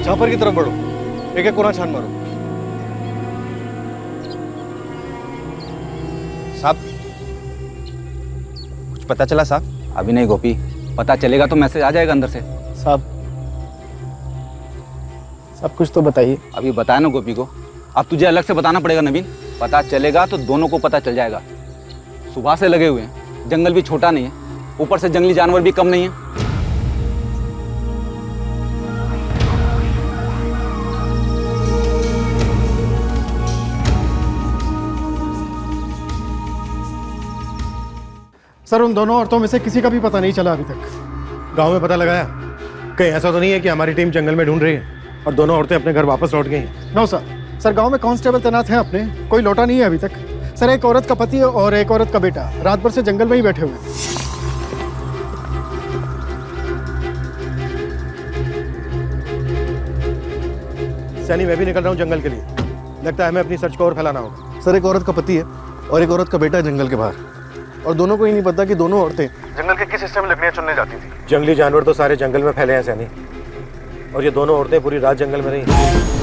झापर की तरफ बढ़ो, एक एक कोना छान मारो। साहब, कुछ पता चला साहब? अभी नहीं गोपी, पता चलेगा तो मैसेज आ जाएगा अंदर से। साहब, सब कुछ तो बताइए। अभी बताया ना गोपी को, अब तुझे अलग से बताना पड़ेगा नवीन। पता चलेगा तो दोनों को पता चल जाएगा। सुबह से लगे हुए हैं, जंगल भी छोटा नहीं है, ऊपर से जंगली जानवर भी कम नहीं है। सर, उन दोनों औरतों में से किसी का भी पता नहीं चला अभी तक। गांव में पता लगाया? कहीं ऐसा तो नहीं है कि हमारी टीम जंगल में ढूंढ रही है? और दोनों औरतें अपने घर वापस लौट गई हैं। नो सर गांव में कांस्टेबल तैनात हैं अपने, कोई लौटा नहीं है अभी तक। सर एक औरत का पति और एक औरत का बेटा रात भर से जंगल में ही बैठे हुए हैं। सैनी मैं भी निकल रहा हूँ जंगल के लिए, लगता है हमें अपनी सर्च को और फैलाना होगा। सर एक औरत का पति है और एक औरत का बेटा है जंगल के बाहर, और दोनों को ही नहीं पता कि दोनों औरतें जंगल के किस हिस्से में लकड़ियां चुनने जाती थी। जंगली जानवर तो सारे जंगल में फैले हैं सैनी, और ये दोनों औरतें पूरी रात जंगल में रही।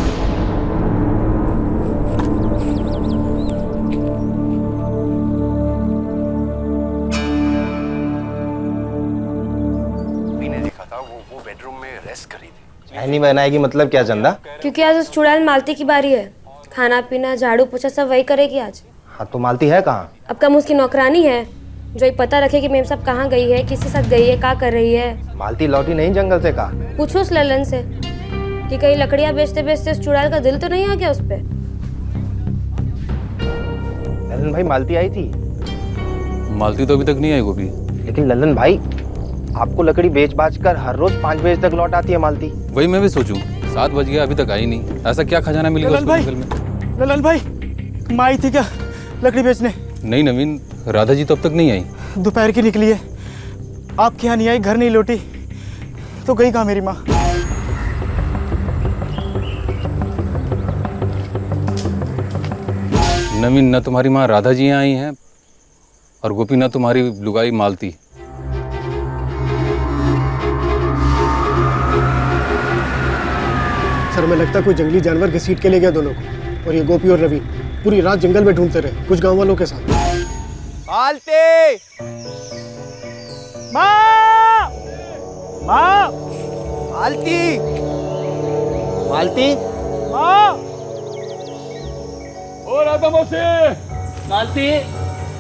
नहीं बनाएगी मतलब क्या चंदा? क्योंकि आज उस चुड़ैल मालती की बारी है। खाना पीना झाड़ू पोछा सब वही करेगी आज। हाँ तो मालती है कहाँ? अब कम उसकी नौकरानी है जो ये पता रखे कि मेम साहब कहाँ गई है, किसके साथ गई है, क्या कर रही है। मालती लौटी नहीं जंगल से? कहा पूछो उस ललन से कि कहीं लकड़ियाँ बेचते बेचते उस चुड़ैल का दिल तो नहीं आ गया उस पे। ललन भाई मालती आई थी? मालती तो अभी तक नहीं आई गोपी। लेकिन ललन भाई आपको लकड़ी बेच बाच कर हर रोज 5 बजे तक लौट आती है मालती। वही मैं भी सोचूं, 7 बज गया अभी तक आई नहीं। ऐसा क्या खजाना मिलेगा उसको जंगल में? ललन भाई माँ आई थी क्या लकड़ी बेचने? नहीं नवीन, राधा जी तो अब तक नहीं आई। दोपहर की निकली है, आपके यहाँ नहीं आई, घर नहीं लौटी, तो गई कहाँ मेरी माँ? नवीन, न तुम्हारी माँ राधा जी यहाँ आई हैं और गोपी न तुम्हारी लुगाई मालती। सर हमें लगता है कोई जंगली जानवर घसीट के ले गया दोनों को, और ये गोपी और रवि पूरी रात जंगल में ढूंढते रहे कुछ गांव वालों के साथ। मालती! माँ! माँ! मालती! मालती! माँ! ओ राधा मौसी! मालती!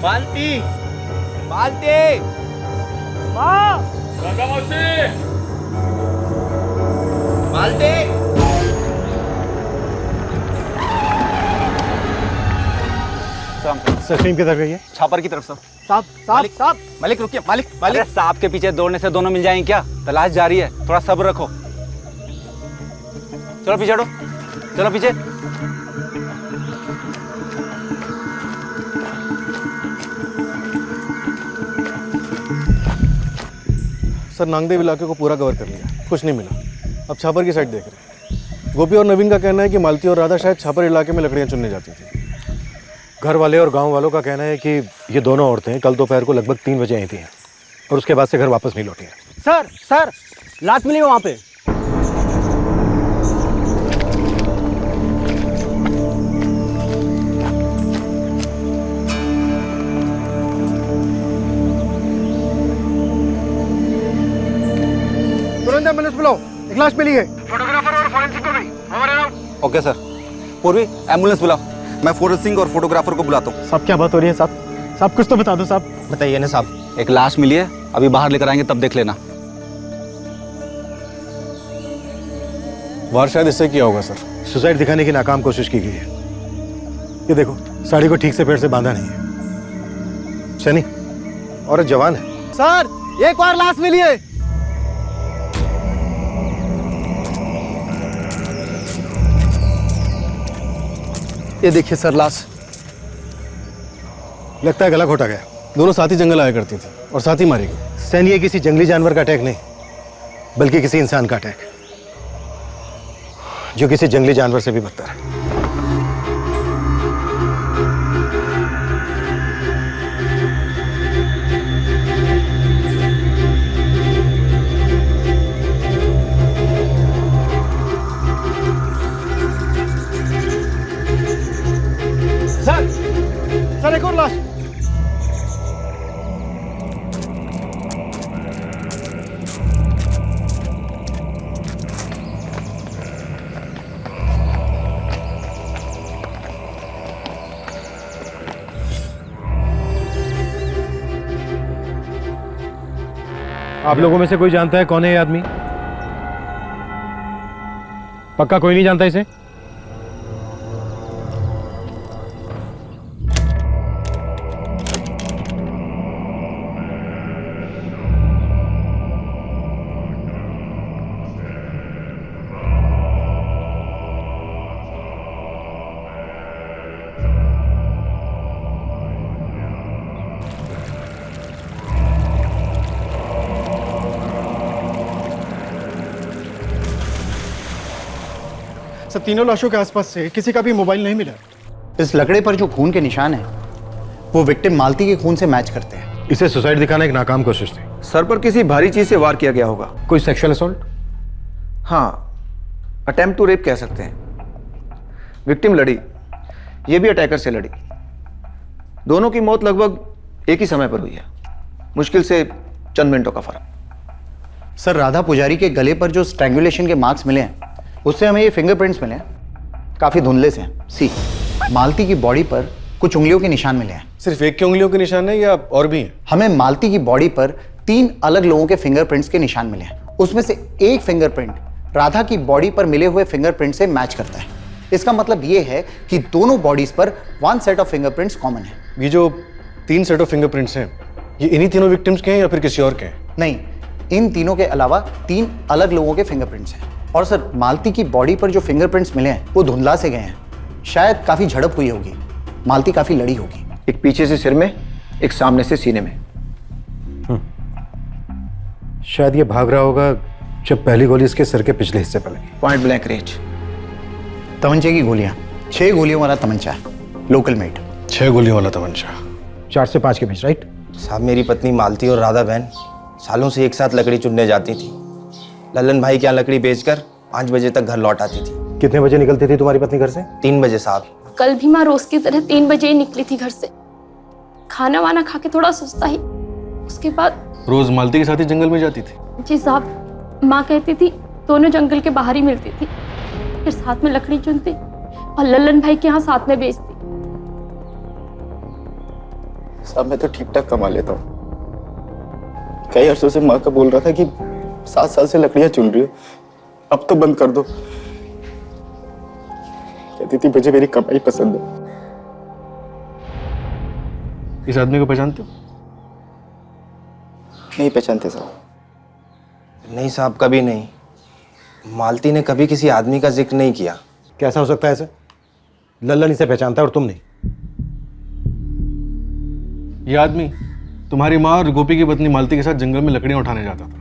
मालती! मालती! माँ! राधा मौसी! मालती! सर टीम किधर गई है? छापर की तरफ सर। साहब साहब साहब! मालिक रुकिए, मालिक मालिक सांप के पीछे दौड़ने से दोनों मिल जाएंगे क्या? तलाश जारी है, थोड़ा सब्र रखो। चलो पीछे हटो, चलो पीछे। सर नांगदेव इलाके को पूरा कवर कर लिया, कुछ नहीं मिला। अब छापर की साइड देख रहे हैं। गोपी और नवीन का कहना है कि मालती और राधा शायद छापर इलाके में लकड़ियां चुनने जाती थी। घर वाले और गांव वालों का कहना है कि ये दोनों औरतें कल दोपहर को लगभग 3 बजे आई थी और उसके बाद से घर वापस नहीं लौटी हैं। सर लात मिली वहाँ पे। तुरंत एम्बुलेंस बुलाओ, एक लाश मिली है। फोटोग्राफर और फॉरेंसिक को भी। Okay sir. पूर्वी एम्बुलेंस बुलाओ, मैं फोरेंसिक और फोटोग्राफर को बुलाता हूँ। साहब क्या बात हो रही है साहब? साहब कुछ तो बता दो साहब। बताइए ना साहब। एक लाश मिली है, अभी बाहर लेकर आएंगे तब देख लेना। वार शायद इससे किया होगा सर। सुसाइड दिखाने की नाकाम कोशिश की गई है। ये देखो साड़ी को ठीक से पेड़ से बांधा नहीं है। सैनी औरत जवान है। सर एक और लाश मिली है। ये देखिए सर लाश। लगता है गला घोटा गया। दोनों साथ ही जंगल आया करती थी और साथ ही मारी गई। सैनी ये किसी जंगली जानवर का अटैक नहीं बल्कि किसी इंसान का अटैक है, जो किसी जंगली जानवर से भी बदतर है। सर एक और लाश। आप लोगों में से कोई जानता है कौन है ये आदमी? पक्का कोई नहीं जानता इसे? सर तीनों लाशों के आसपास से किसी का भी मोबाइल नहीं मिला। इस लकड़े पर जो खून के निशान हैं वो विक्टिम मालती के खून से मैच करते हैं। इसे सुसाइड दिखाना एक नाकाम कोशिश थी। सर पर किसी भारी चीज से वार किया गया होगा। कोई सेक्सुअल असॉल्ट? हाँ, अटेम्प्ट टू रेप कह सकते हैं। विक्टिम लड़ी, ये भी अटैकर से लड़ी। दोनों की मौत लगभग एक ही समय पर हुई है, मुश्किल से चंद मिनटों का फर्क। सर राधा पुजारी के गले पर जो स्ट्रैंगुलेशन के मार्क्स मिले हैं उससे हमें ये फिंगरप्रिंट्स मिले हैं, काफी धुंधले से हैं। सी मालती की बॉडी पर कुछ उंगलियों के निशान मिले हैं। सिर्फ एक की उंगलियों के निशान है या और भी हैं? हमें मालती की बॉडी पर 3 अलग लोगों के फिंगरप्रिंट्स के निशान मिले हैं। उसमें से एक फिंगरप्रिंट राधा की बॉडी पर मिले हुए फिंगरप्रिंट से मैच करता है। इसका मतलब ये है कि दोनों बॉडीज पर 1 सेट ऑफ फिंगरप्रिंट्स कॉमन है। ये जो 3 सेट ऑफ फिंगरप्रिंट्स हैं ये इन्हीं तीनों विक्टिम्स के हैं या फिर किसी और के हैं? नहीं, इन तीनों के अलावा 3 अलग लोगों के फिंगरप्रिंट्स हैं। और सर मालती की बॉडी पर जो फिंगरप्रिंट्स मिले हैं वो धुंधला से गए हैं। शायद काफी झड़प हुई होगी, मालती काफी लड़ी होगी। एक पीछे से सिर में, एक सामने से सीने में। शायद ये भाग रहा होगा जब पहली गोली इसके सिर के पिछले हिस्से पर लगी। Point blank range. तमंचे की गोलियां, 6 गोलियों वाला तमंचा, लोकल मेड। 6 गोलियों वाला तमंचा, 4 से 5 के बीच, राइट? साहब मेरी पत्नी मालती और राधा बहन सालों से एक साथ लकड़ी चुनने जाती थी। लल्लन भाई के यहाँ लकड़ी बेचकर 5 बजे तक घर लौट आती थी। कितने बजे निकलती थी तुम्हारी पत्नी घर से? 3 बजे साहब। कल भी माँ रोज की तरह 3 बजे ही निकली थी घर से। खाना वाना खा के थोड़ा सुस्ता ही, उसके बाद रोज मालती के साथ ही जंगल में जाती थी? जी साहब, माँ कहती थी दोनों जंगल के बाहर ही मिलती थी, फिर साथ में लकड़ी चुनती और लल्लन भाई के यहाँ साथ में बेचती। साहब मैं तो ठीक ठाक कमा लेता हूँ। कई अरसों से माँ का बोल रहा था कि 7 साल से लकड़ियां चुन रही हो, अब तो बंद कर दो। कहती थी मुझे मेरी कमाई पसंद है। इस आदमी को पहचानते हो? नहीं पहचानते साहब। नहीं साहब, कभी नहीं। मालती ने कभी किसी आदमी का जिक्र नहीं किया। कैसा हो सकता है ऐसे? लल्लन इसे पहचानता है और तुम नहीं। ये आदमी तुम्हारी माँ और गोपी की पत्नी मालती के साथ जंगल में लकड़ियां उठाने जाता था,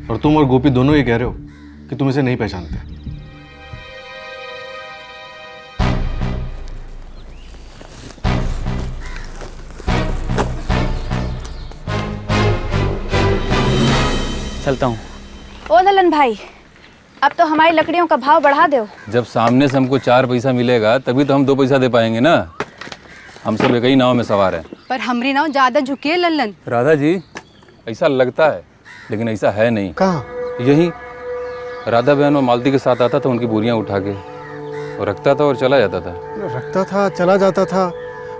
और तुम और गोपी दोनों ये कह रहे हो कि तुम इसे नहीं पहचानते। चलता हूँ। ओ ललन भाई, अब तो हमारी लकड़ियों का भाव बढ़ा दो। जब सामने से हमको 4 पैसा मिलेगा तभी तो हम 2 पैसा दे पाएंगे ना। हम सब एक ही नाव में सवार हैं। पर हमरी नाव ज्यादा झुकी है ललन। राधा जी, ऐसा लगता है लेकिन ऐसा है नहीं। कहाँ? यही राधा बहन और मालती के साथ आता था, उनकी बोरियां उठा के और रखता था और चला जाता था। रखता था, चला जाता था।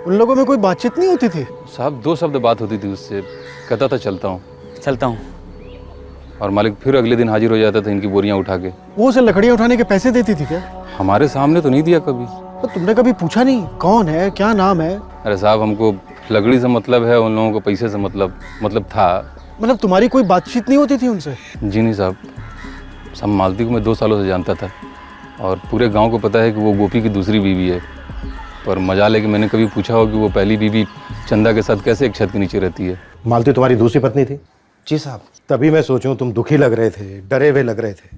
उन लोगों में कोई बातचीत नहीं होती थी? साहब 2 शब्द बात होती थी उससे, कहता था चलता हूँ। चलता हूँ। और मालिक फिर अगले दिन हाजिर हो जाता था इनकी बोरियां उठा के। वो उसे लकड़ियां उठाने के पैसे देती थी क्या? हमारे सामने तो नहीं दिया कभी। तो तुमने कभी पूछा नहीं कौन है, क्या नाम है? अरे साहब, हमको लकड़ी से मतलब है, उन लोगों को पैसे से मतलब था। मतलब तुम्हारी कोई बातचीत नहीं होती थी उनसे? जी नहीं साहब, सब मालती को मैं 2 सालों से जानता था और पूरे गांव को पता है कि वो गोपी की दूसरी बीवी है। पर मजाल है कि मैंने कभी पूछा हो कि वो पहली बीवी चंदा के साथ कैसे एक छत के नीचे रहती है। मालती तुम्हारी दूसरी पत्नी थी? जी साहब। तभी मैं सोचूं तुम दुखी लग रहे थे, डरे हुए लग रहे थे,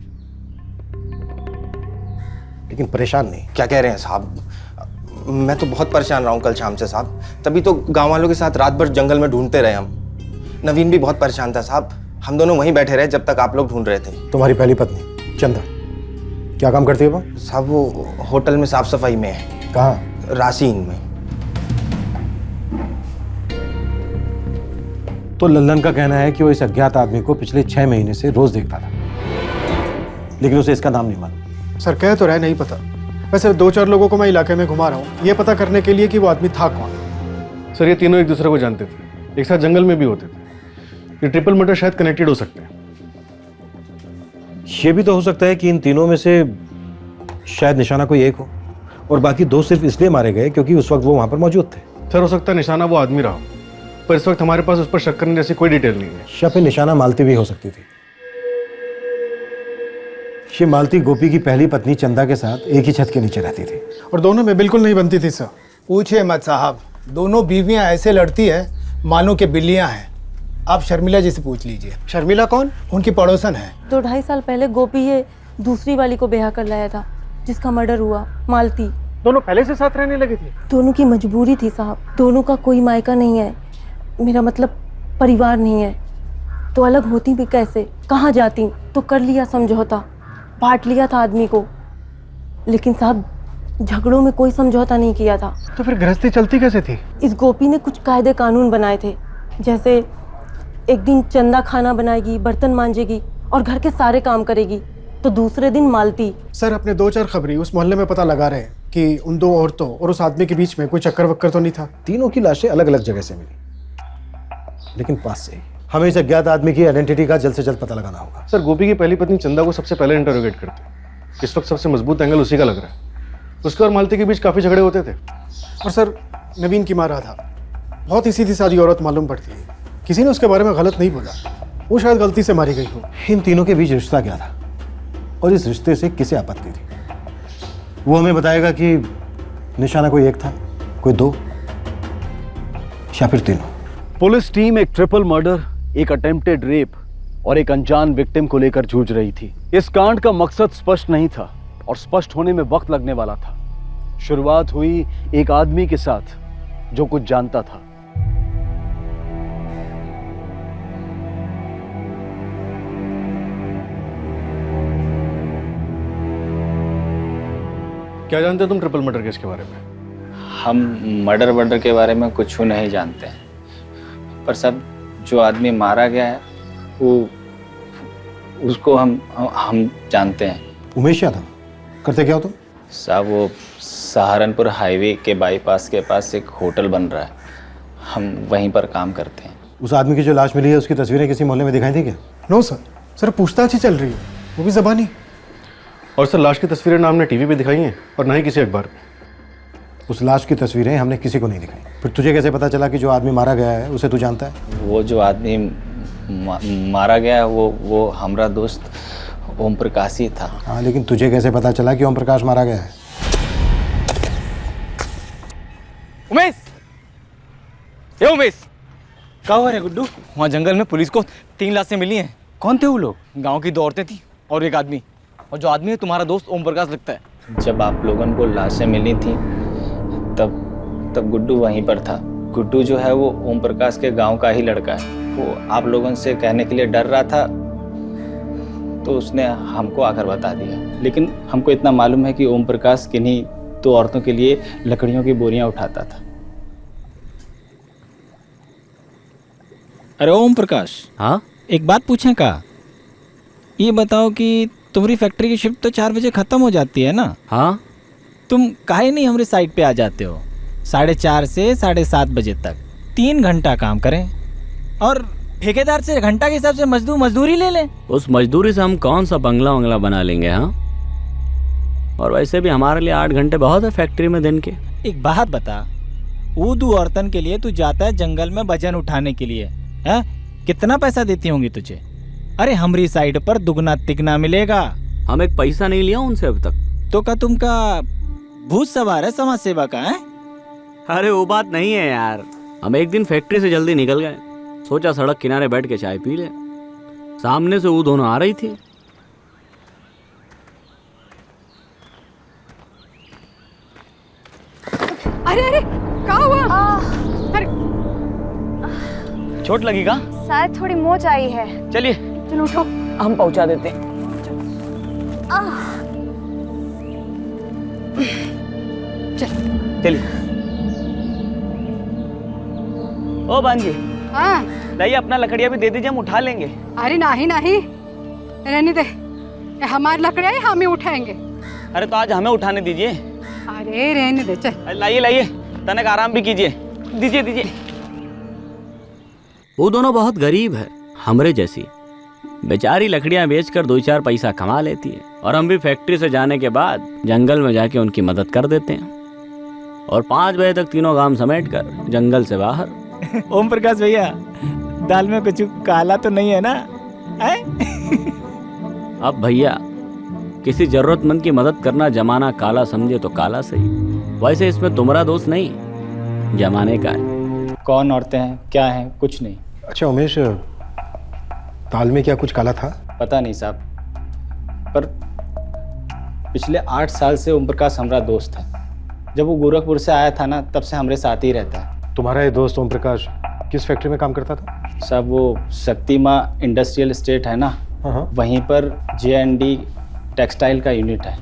लेकिन परेशान नहीं। क्या कह रहे हैं साहब? मैं तो बहुत परेशान रहा हूँ कल शाम से साहब। तभी तो गांव वालों के साथ रात भर जंगल में ढूंढते रहे हम। नवीन भी बहुत परेशान था साहब। हम दोनों वहीं बैठे रहे जब तक आप लोग ढूंढ रहे थे। तुम्हारी पहली पत्नी चंदा क्या काम करती है वो? साहब वो होटल में साफ सफाई में है। कहाँ? रासीन में। तो लल्लन का कहना है कि वो इस अज्ञात आदमी को पिछले 6 महीने से रोज देखता था, लेकिन उसे इसका नाम नहीं मालूम। सर कह तो रहा है नहीं पता। वैसे 2-4 लोगों को मैं इलाके में घुमा रहा हूँ ये पता करने के लिए कि वो आदमी था कौन। सर ये तीनों एक दूसरे को जानते थे, एक साथ जंगल में भी होते थे। ये ट्रिपल मर्डर शायद कनेक्टेड हो सकते हैं। ये भी तो हो सकता है कि इन तीनों में से शायद निशाना कोई एक हो और बाकी 2 सिर्फ इसलिए मारे गए क्योंकि उस वक्त वो वहां पर मौजूद थे। सर हो सकता है निशाना वो आदमी रहा हो, पर इस वक्त हमारे पास उस पर शक करने जैसी कोई डिटेल नहीं है। या फिर निशाना मालती भी हो सकती थी। ये मालती गोपी की पहली पत्नी चंदा के साथ एक ही छत के नीचे रहती थी और दोनों में बिल्कुल नहीं बनती थी। सर पूछिए मत साहब, दोनों बीवियां ऐसे लड़ती है मानो के बिल्लियां हैं। आप शर्मिला जी से पूछ लीजिए। शर्मिला कौन? उनकी पड़ोसन है। 2-2.5 साल पहले गोपी ये दूसरी वाली को ब्याह कर लाया था जिसका मर्डर हुआ, मालती। दोनों पहले से साथ रहने लगे थे? दोनों की मजबूरी थी साहब, दोनों का कोई मायका नहीं है, मेरा मतलब परिवार नहीं है, तो अलग होती भी कैसे, कहाँ जाती? तो कर लिया समझौता, बांट लिया था आदमी को, लेकिन साहब झगड़ों में कोई समझौता नहीं किया था। तो फिर गृहस्थी चलती कैसे थी? इस गोपी ने कुछ कायदे कानून बनाए थे, जैसे एक दिन चंदा खाना बनाएगी, बर्तन मांजेगी और घर के सारे काम करेगी, तो दूसरे दिन मालती। सर अपने 2-4 खबरी उस मोहल्ले में पता लगा रहे हैं कि उन 2 औरतों और उस आदमी के बीच में कोई चक्कर वक्कर तो नहीं था। तीनों की लाशें अलग अलग जगह से मिली, लेकिन पास से ही। हमें इस अज्ञात आदमी की आइडेंटिटी का जल्द से जल्द पता लगाना होगा। सर गोपी की पहली पत्नी चंदा को सबसे पहले इंटरोगेट करते हैं, इस वक्त सबसे मजबूत एंगल उसी का लग रहा है। उसके और मालती के बीच काफी झगड़े होते थे। और सर नवीन की माँ राधा बहुत ही सीधी सादी औरत मालूम पड़ती है, किसी ने उसके बारे में गलत नहीं बोला, वो शायद गलती से मारी गई हो। इन तीनों के बीच रिश्ता क्या था और इस रिश्ते से किसे आपत्ति थी, वो हमें बताएगा कि निशाना कोई एक था, कोई 2 या फिर 3। पुलिस टीम एक ट्रिपल मर्डर, एक अटेम्प्टेड रेप और एक अनजान विक्टिम को लेकर जूझ रही थी। इस कांड का मकसद स्पष्ट नहीं था और स्पष्ट होने में वक्त लगने वाला था। शुरुआत हुई एक आदमी के साथ जो कुछ जानता था। क्या जानते हो तुम ट्रिपल मर्डर केस के बारे में? हम मर्डर के बारे में कुछ नहीं जानते हैं, पर सब जो आदमी मारा गया है वो उसको हम जानते हैं। उमेश यादव, करते क्या हो तुम? साहब वो सहारनपुर हाईवे के बाईपास के पास एक होटल बन रहा है, हम वहीं पर काम करते हैं। उस आदमी की जो लाश मिली है उसकी तस्वीरें किसी मोहल्ले में दिखाई थी क्या? नो सर, सर पूछताछ ही चल रही है, वो भी ज़बानी। और सर लाश की तस्वीरें ना हमने टीवी पे दिखाई हैं और ना ही किसी अखबार में। उस लाश की तस्वीरें हमने किसी को नहीं दिखाई। फिर तुझे कैसे पता चला कि जो आदमी मारा गया है उसे तू जानता है? वो जो आदमी मारा गया है वो हमारा दोस्त ओम प्रकाश ही था। हाँ, लेकिन तुझे कैसे पता चला कि ओम प्रकाश मारा गया है? उमेश, ये उमेश, क्या हुआ रे गुड्डू? वहाँ जंगल में पुलिस को 3 लाशें मिली हैं। कौन थे वो लोग? गांव की 2 औरतें थी और एक आदमी, और जो आदमी है तुम्हारा दोस्त ओम प्रकाश लगता है। जब आप लोगों को लाशें मिली थी तब गुड्डू वहीं पर था। गुड्डू जो है वो ओम प्रकाश के गांव का ही लड़का है। वो आप लोगों से कहने के लिए डर रहा था तो उसने हमको आकर बता दिया, लेकिन हमको इतना मालूम है कि ओम प्रकाश किन्हीं 2 औरतों के लिए लकड़ियों की बोरियां उठाता था। अरे ओम प्रकाश, हाँ एक बात पूछें का? ये बताओ कि तुम्हारी फैक्ट्री की शिफ्ट तो 4 बजे खत्म हो जाती है ना? हाँ। तुम काहे नहीं हमारे साइट पे आ जाते हो? 4:30 से 7:30 बजे तक 3 घंटा काम करें और ठेकेदार से घंटा के हिसाब से मजदूरी ले लें। उस मजदूरी से हम कौन सा बंगला बना लेंगे? हाँ, और वैसे भी हमारे लिए 8 घंटे बहुत है फैक्ट्री में दिन के। एक बात बता, वो 2 औरतन के लिए तू जाता है जंगल में वजन उठाने के लिए, है? कितना पैसा देती होंगी तुझे? अरे हमारी साइड पर दुगना तिगना मिलेगा। हम एक पैसा नहीं लिया उनसे अब तक। तो क्या तुमका भूत सवार है समाज सेवा का? है अरे वो बात नहीं है यार, हम एक दिन फैक्ट्री से जल्दी निकल गए, सोचा सड़क किनारे बैठ के चाय पी ले। सामने से वो दोनों आ रही थी। अरे क्या हुआ? अरे चोट लगी का? शायद थोड़ी मोच आई है। चलिए चलो उठो, हम पहुंचा देते हैं। चलिए। ओ बांजी, हाँ लाइए अपना लकड़ियाँ भी दे दीजिए, हम उठा लेंगे। अरे नहीं नहीं, रहने दे, हमारी लकड़ियाँ ही हम ही उठाएंगे। अरे तो आज हमें उठाने दीजिए। अरे रहने दे, चल। लाइए तनक आराम भी कीजिए। दीजिए। वो दोनों बहुत गरीब है, हमरे जैसी। बेचारी लकड़ियां बेचकर 2-4 पैसा कमा लेती है और हम भी फैक्ट्री से जाने के बाद जंगल में जाके उनकी मदद कर देते हैं और 5 बजे तक तीनों काम समेट कर जंगल से बाहर। ओम प्रकाश भैया, दाल में कुछ काला तो नहीं है ना? अब भैया, किसी जरूरतमंद की मदद करना जमाना काला समझे तो काला सही, वैसे इसमें तुम्हारा दोस्त नहीं, जमाने का है। कौन औरतें हैं, क्या हैं? कुछ नहीं। अच्छा उमेश, दाल में क्या कुछ काला था? पता नहीं साहब, पर पिछले 8 साल से ओम प्रकाश हमारा दोस्त है। जब वो गोरखपुर से आया था ना, तब से हमारे साथ ही रहता है। तुम्हारा ये दोस्त ओम प्रकाश किस फैक्ट्री में काम करता था? सब वो शक्तिमा इंडस्ट्रियल एस्टेट है ना, वहीं पर J&D टेक्सटाइल का यूनिट है।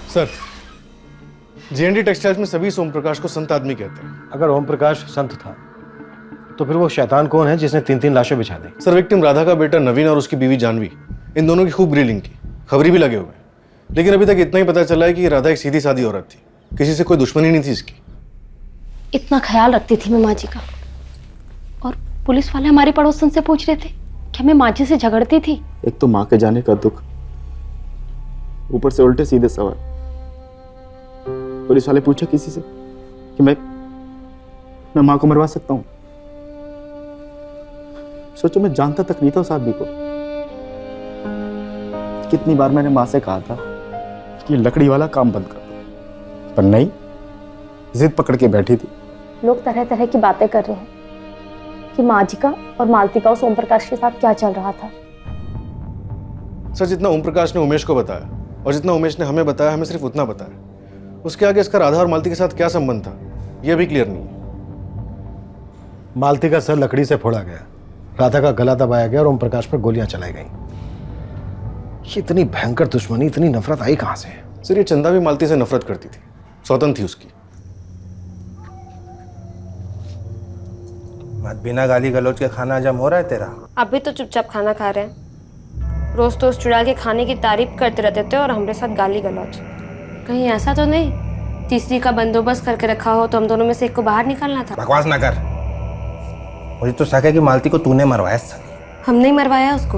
सर, J&D टेक्सटाइल्स में सभी ओम प्रकाश को संत आदमी कहते हैं। अगर ओम प्रकाश संत था तो फिर वो शैतान कौन है जिसने 3-3 लाशें बिछा दी? सर, विक्टिम राधा का बेटा नवीन और उसकी बीवी जानवी, इन दोनों की खूब ग्रिलिंग की, खबरी भी लगे हुए, लेकिन अभी तक इतना ही पता चला है कि राधा एक सीधी सादी औरत थी, किसी से कोई दुश्मनी नहीं थी इसकी। इतना ख्याल रखती थी मैं माँ जी का, और पुलिस वाले हमारे पड़ोसन से पूछ रहे थे कि मैं माँ जी से झगड़ती थी। एक तो माँ के जाने का दुख, ऊपर से उल्टे सीधे सवाल। पुलिस वाले पूछा किसी से कि मैं माँ को मरवा सकता हूँ? सोचो, मैं जानता तक नहीं था उस आदमी को। कितनी बार मैंने माँ से कहा था कि लकड़ी वाला काम बंद कर दो, पर नहीं, जिद पकड़ के बैठी थी। लोग तरह तरह की बातें कर रहे हैं कि माँ जी का और मालती का उस ओम प्रकाश के साथ क्या चल रहा था। सर, जितना ओम प्रकाश ने उमेश को बताया और जितना उमेश ने हमें बताया, हमें सिर्फ उतना पता है। उसके आगे इसका राधा और मालती के साथ क्या संबंध था, यह भी क्लियर नहीं है। मालती का सर लकड़ी से फोड़ा गया, राधा का गला दबाया गया और ओम प्रकाश पर गोलियां चलाई गईं। इतनी भयंकर दुश्मनी, इतनी नफरत आई कहां से? सर, ये चंदा भी मालती से नफरत करती थी, सौतन थी उसकी। बिना गाली गलौज के खाना हजम हो रहा है तेरा? अभी तो चुपचाप खाना खा रहे हैं। रोज तो उस चुड़ैल के खाने की तारीफ करते रहते थे और हमारे साथ गाली गलौज। कहीं ऐसा तो नहीं तीसरी का बंदोबस्त करके रखा हो तो हम दोनों में से एक को बाहर निकालना था? बकवास ना कर। मुझे तो शक है कि मालती को तूने मरवाया। हम नहीं मरवाया उसको,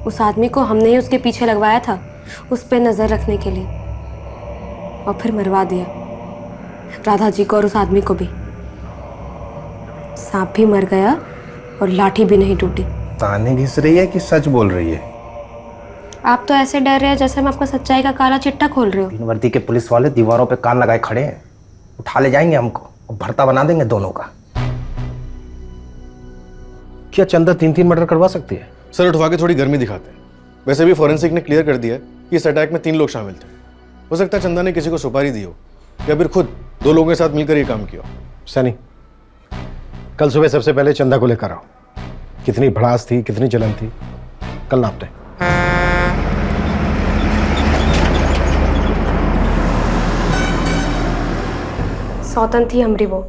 उस आदमी को हमने ही उसके पीछे लगवाया था उस पर नजर रखने के लिए, और फिर मरवा दिया राधा जी को और उस आदमी को भी। सांप भी मर गया और लाठी भी नहीं टूटी। ताने घिस रही है कि सच बोल रही है? आप तो ऐसे डर रहे हैं जैसे हम आपका सच्चाई का काला चिट्ठा खोल रहे हो। तीन वर्दी के पुलिस वाले दीवारों पे कान लगाए खड़े हैं, उठा ले जाएंगे हमको और भरता बना देंगे दोनों का। क्या चंदा 3-3 मर्डर करवा सकती है? सर, उठवा के थोड़ी गर्मी दिखाते हैं। वैसे भी फॉरेंसिक ने क्लियर कर दिया है कि इस अटैक में 3 लोग शामिल थे। हो सकता है चंदा ने किसी को सुपारी दी हो या फिर खुद 2 लोगों के साथ मिलकर ये काम किया। सनी, कल सुबह सबसे पहले चंदा को लेकर आओ। कितनी भड़ास थी, कितनी जलन थी, कल नापते हैं। सौतन थी हमरी वो,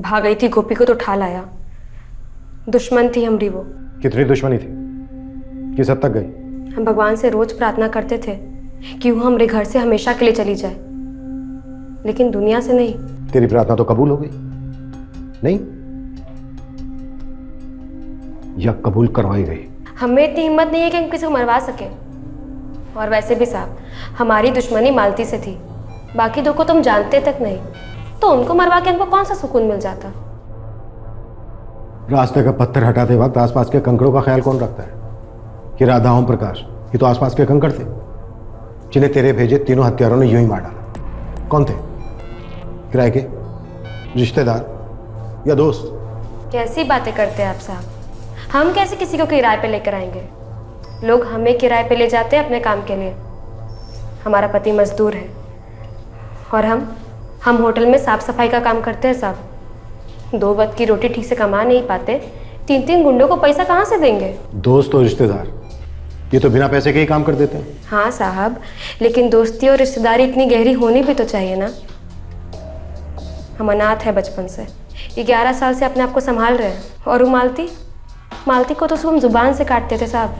भाग गई थी गोपी को तो उठा लाया। दुश्मन थी हमरी वो। कितनी दुश्मनी थी, किस हद तक गई? हम भगवान से रोज प्रार्थना करते थे कि वो हमारे घर से हमेशा के लिए चली जाए, लेकिन दुनिया से नहीं। तेरी प्रार्थना तो कबूल हो गई नहीं, या कबूल करवाई गई? हमें इतनी हिम्मत नहीं है कि हम किसी को मरवा सके। और वैसे भी साहब, हमारी दुश्मनी मालती से थी, बाकी 2 को तुम जानते तक नहीं, तो उनको मरवा के हमको कौन सा सुकून मिल जाता। रास्ते का पत्थर हटाते वक्त आसपास के कंकड़ों का ख्याल कौन रखता है? कि राधा ओम प्रकाश ये तो आसपास के कंकड़ थे जिन्हें तेरे भेजे तीनों हत्यारों ने यूं ही मार डाला। कौन थे? किराए के, रिश्तेदार या दोस्त? कैसी बातें करते हैं आप साहब? हम कैसे किसी को किराए पे लेकर आएंगे? लोग हमें किराए पे ले जाते हैं अपने काम के लिए। हमारा पति मजदूर है और हम होटल में साफ सफाई का काम करते हैं साहब। 2 वक्त की रोटी ठीक से कमा नहीं पाते, 3-3 गुंडों को पैसा कहाँ से देंगे? दोस्त और रिश्तेदार ये तो बिना पैसे के ही काम कर देते हैं। हाँ साहब, लेकिन दोस्ती और रिश्तेदारी इतनी गहरी होनी भी तो चाहिए ना। हम अनाथ है बचपन से, ये 11 साल से अपने आप को संभाल रहे हैं। और वो मालती को तो हम जुबान से काटते थे साहब,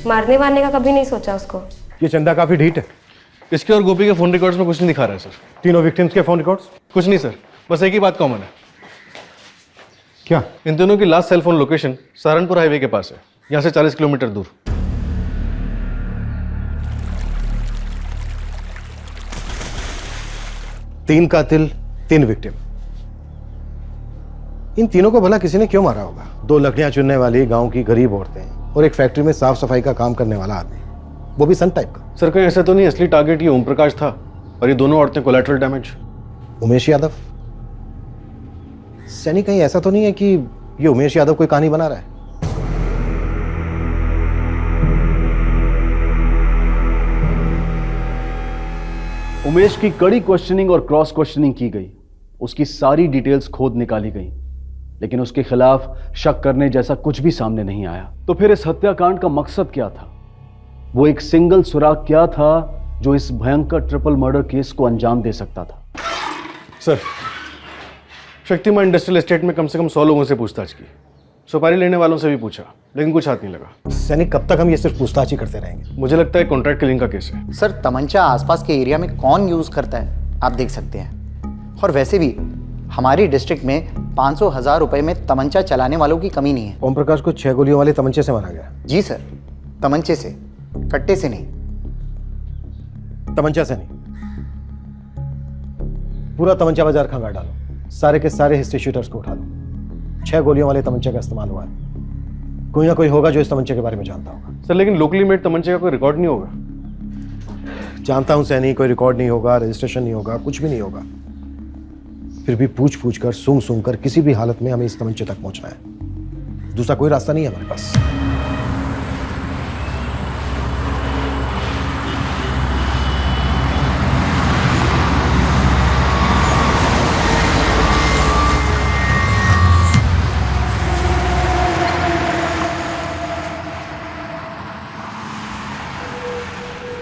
मारने वारने का कभी नहीं सोचा उसको। ये चंदा काफी ढीठ है। इसके और गोपी के फोन रिकॉर्ड्स में कुछ नहीं दिखा रहा है सर। तीनों विक्टिम्स के फोन रिकॉर्ड्स? कुछ नहीं सर, बस एक ही बात कॉमन है। क्या? इन दोनों की last cell phone location Saharanpur highway के पास है, यहाँ से 40 किलोमीटर दूर। तीन कातिल, 3 विक्टिम। इन तीनों को भला किसी ने क्यों मारा होगा? 2 लकड़ियां चुनने वाली गांव की गरीब औरतें और एक फैक्ट्री में साफ सफाई का काम करने वाला आदमी, वो भी संत टाइप का। सर, कहीं ऐसा तो नहीं असली टारगेट ये ओम प्रकाश था और ये दोनों औरतें कोलैटरल डैमेज? उमेश यादव? सैनी, कहीं ऐसा तो नहीं है कि ये उमेश यादव कोई कहानी बना रहा है? उमेश की कड़ी क्वेश्चनिंग और क्रॉस क्वेश्चनिंग की गई, उसकी सारी डिटेल्स खोद निकाली गई, लेकिन उसके खिलाफ शक करने जैसा कुछ भी सामने नहीं आया। तो फिर इस हत्याकांड का मकसद क्या था? वो एक सिंगल सुराग क्या था जो इस भयंकर ट्रिपल मर्डर केस को अंजाम दे सकता था? सर, शक्तिमान इंडस्ट्रियल एस्टेट में कम से कम 100 लोगों से पूछताछ की, सुपारी लेने वालों से भी पूछा, लेकिन कुछ हाथ नहीं लगा। सैनिक, कब तक हम ये सिर्फ पूछताछ ही करते रहेंगे? मुझे लगता है कॉन्ट्रैक्ट किलिंग का केस है। सर, तमंचा आसपास के एरिया में कौन यूज करता है आप देख सकते हैं। और वैसे भी हमारी डिस्ट्रिक्ट में 500,000 रुपए में तमंचा चलाने वालों की कमी नहीं है। ओम प्रकाश को 6 गोलियों वाले तमंचे से मारा गया। जी सर, तमंचे से, कट्टे से नहीं। तमंचा से नहीं, पूरा तमंचा बाजार खंगाल डालो, सारे के सारे हिस्ट्री शूटर्स को उठा लो। 6 गोलियों वाले तमंचे का इस्तेमाल हुआ है। कोई ना कोई होगा जो इस तमंचे के बारे में जानता होगा। सर, लेकिन लोकली मेड तमंचे का कोई रिकॉर्ड नहीं होगा। जानता हूं सैनी, कोई रिकॉर्ड नहीं होगा, रजिस्ट्रेशन नहीं होगा, कुछ भी नहीं होगा। फिर भी पूछ पूछ कर, सूंघ सूंघ कर किसी भी हालत में हमें इस तमंचे तक पहुंचना है। दूसरा कोई रास्ता नहीं है हमारे पास।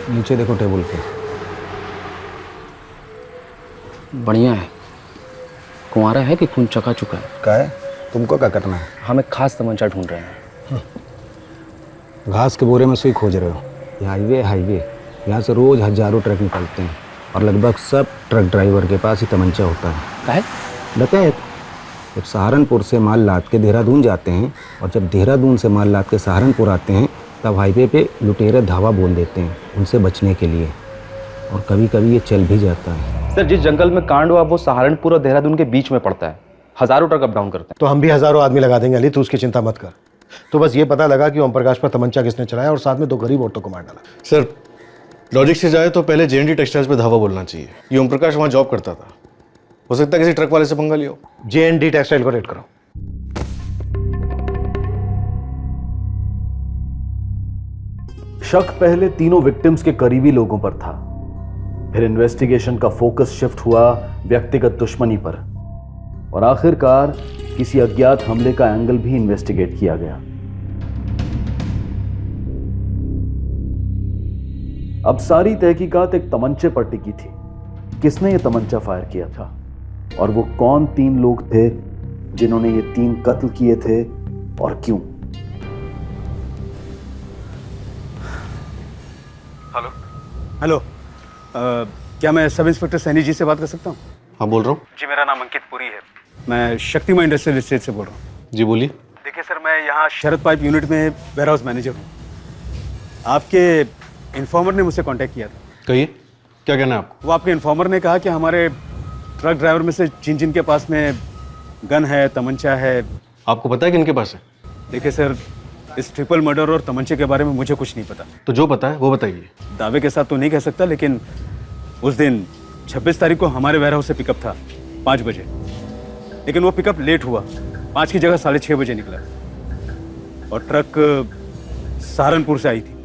नीचे देखो टेबल पे। बढ़िया है। कुंवारा है कि खून चका चुका है? क्या है? तुमको क्या करना है? हम एक खास तमंचा ढूंढ रहे हैं। घास के बोरे में सुई खोज रहे हो? ये हाईवे यहाँ से रोज हजारों ट्रक निकलते हैं और लगभग सब ट्रक ड्राइवर के पास ही तमंचा होता है। क्या है? बताए, जब सहारनपुर से माल लाद के देहरादून जाते हैं और जब देहरादून से माल लाद के सहारनपुर आते हैं तब हाईवे पे लुटेरे धावा बोल देते हैं उनसे बचने के लिए, और कभी कभी ये चल भी जाता है। सर, जिस जंगल में कांड हुआ वो सहारनपुर और देहरादून के बीच में पड़ता है। हजारों ट्रक अप डाउन करते हैं। तो हम भी हजारों आदमी लगा देंगे अली, तू उसकी चिंता मत कर। तो बस ये पता लगा कि ओम प्रकाश पर तमंचा किसने चलाया और साथ में 2 गरीब औरतों को मार डाला। सर, लॉजिक से जाए तो पहले JNT टेक्सटाइल्स पे धावा बोलना चाहिए। ये ओम प्रकाश वहाँ जॉब करता था, हो सकता है किसी ट्रक वाले से पंगा लिया हो। JNT टेक्सटाइल को रेड करो। शक पहले तीनों विक्टिम्स के करीबी लोगों पर था, फिर इन्वेस्टिगेशन का फोकस शिफ्ट हुआ व्यक्तिगत दुश्मनी पर, और आखिरकार किसी अज्ञात हमले का एंगल भी इन्वेस्टिगेट किया गया। अब सारी तहकीकात एक तमंचे पर टिकी थी। किसने यह तमंचा फायर किया था और वो कौन 3 लोग थे जिन्होंने ये 3 कत्ल किए थे और क्यों? हेलो, क्या मैं सब इंस्पेक्टर सैनी जी से बात कर सकता हूँ? हाँ, बोल रहा हूँ। जी, मेरा नाम अंकित पुरी है। मैं शक्तिमान इंडस्ट्रियल एस्टेट से बोल रहा हूँ। जी बोलिए। देखिए सर, मैं यहाँ शरद पाइप यूनिट में वेयर हाउस मैनेजर हूँ। आपके इन्फॉर्मर ने मुझसे कांटेक्ट किया था। कहिए, क्या कहना है आपको? वो आपके इन्फॉर्मर ने कहा कि हमारे ट्रक ड्राइवर में से जिन के पास में गन है, तमंचा है। आपको पता है कि इनके पास है? देखिए सर, इस ट्रिपल मर्डर और तमंचे के बारे में मुझे कुछ नहीं पता। तो जो पता है वो बताइए। दावे के साथ तो नहीं कह सकता, लेकिन उस दिन 26 तारीख को हमारे वेयर हाउस से पिकअप था 5 बजे, लेकिन वो पिकअप लेट हुआ। 5 की जगह 6:30 बजे निकला और ट्रक सहारनपुर से आई थी।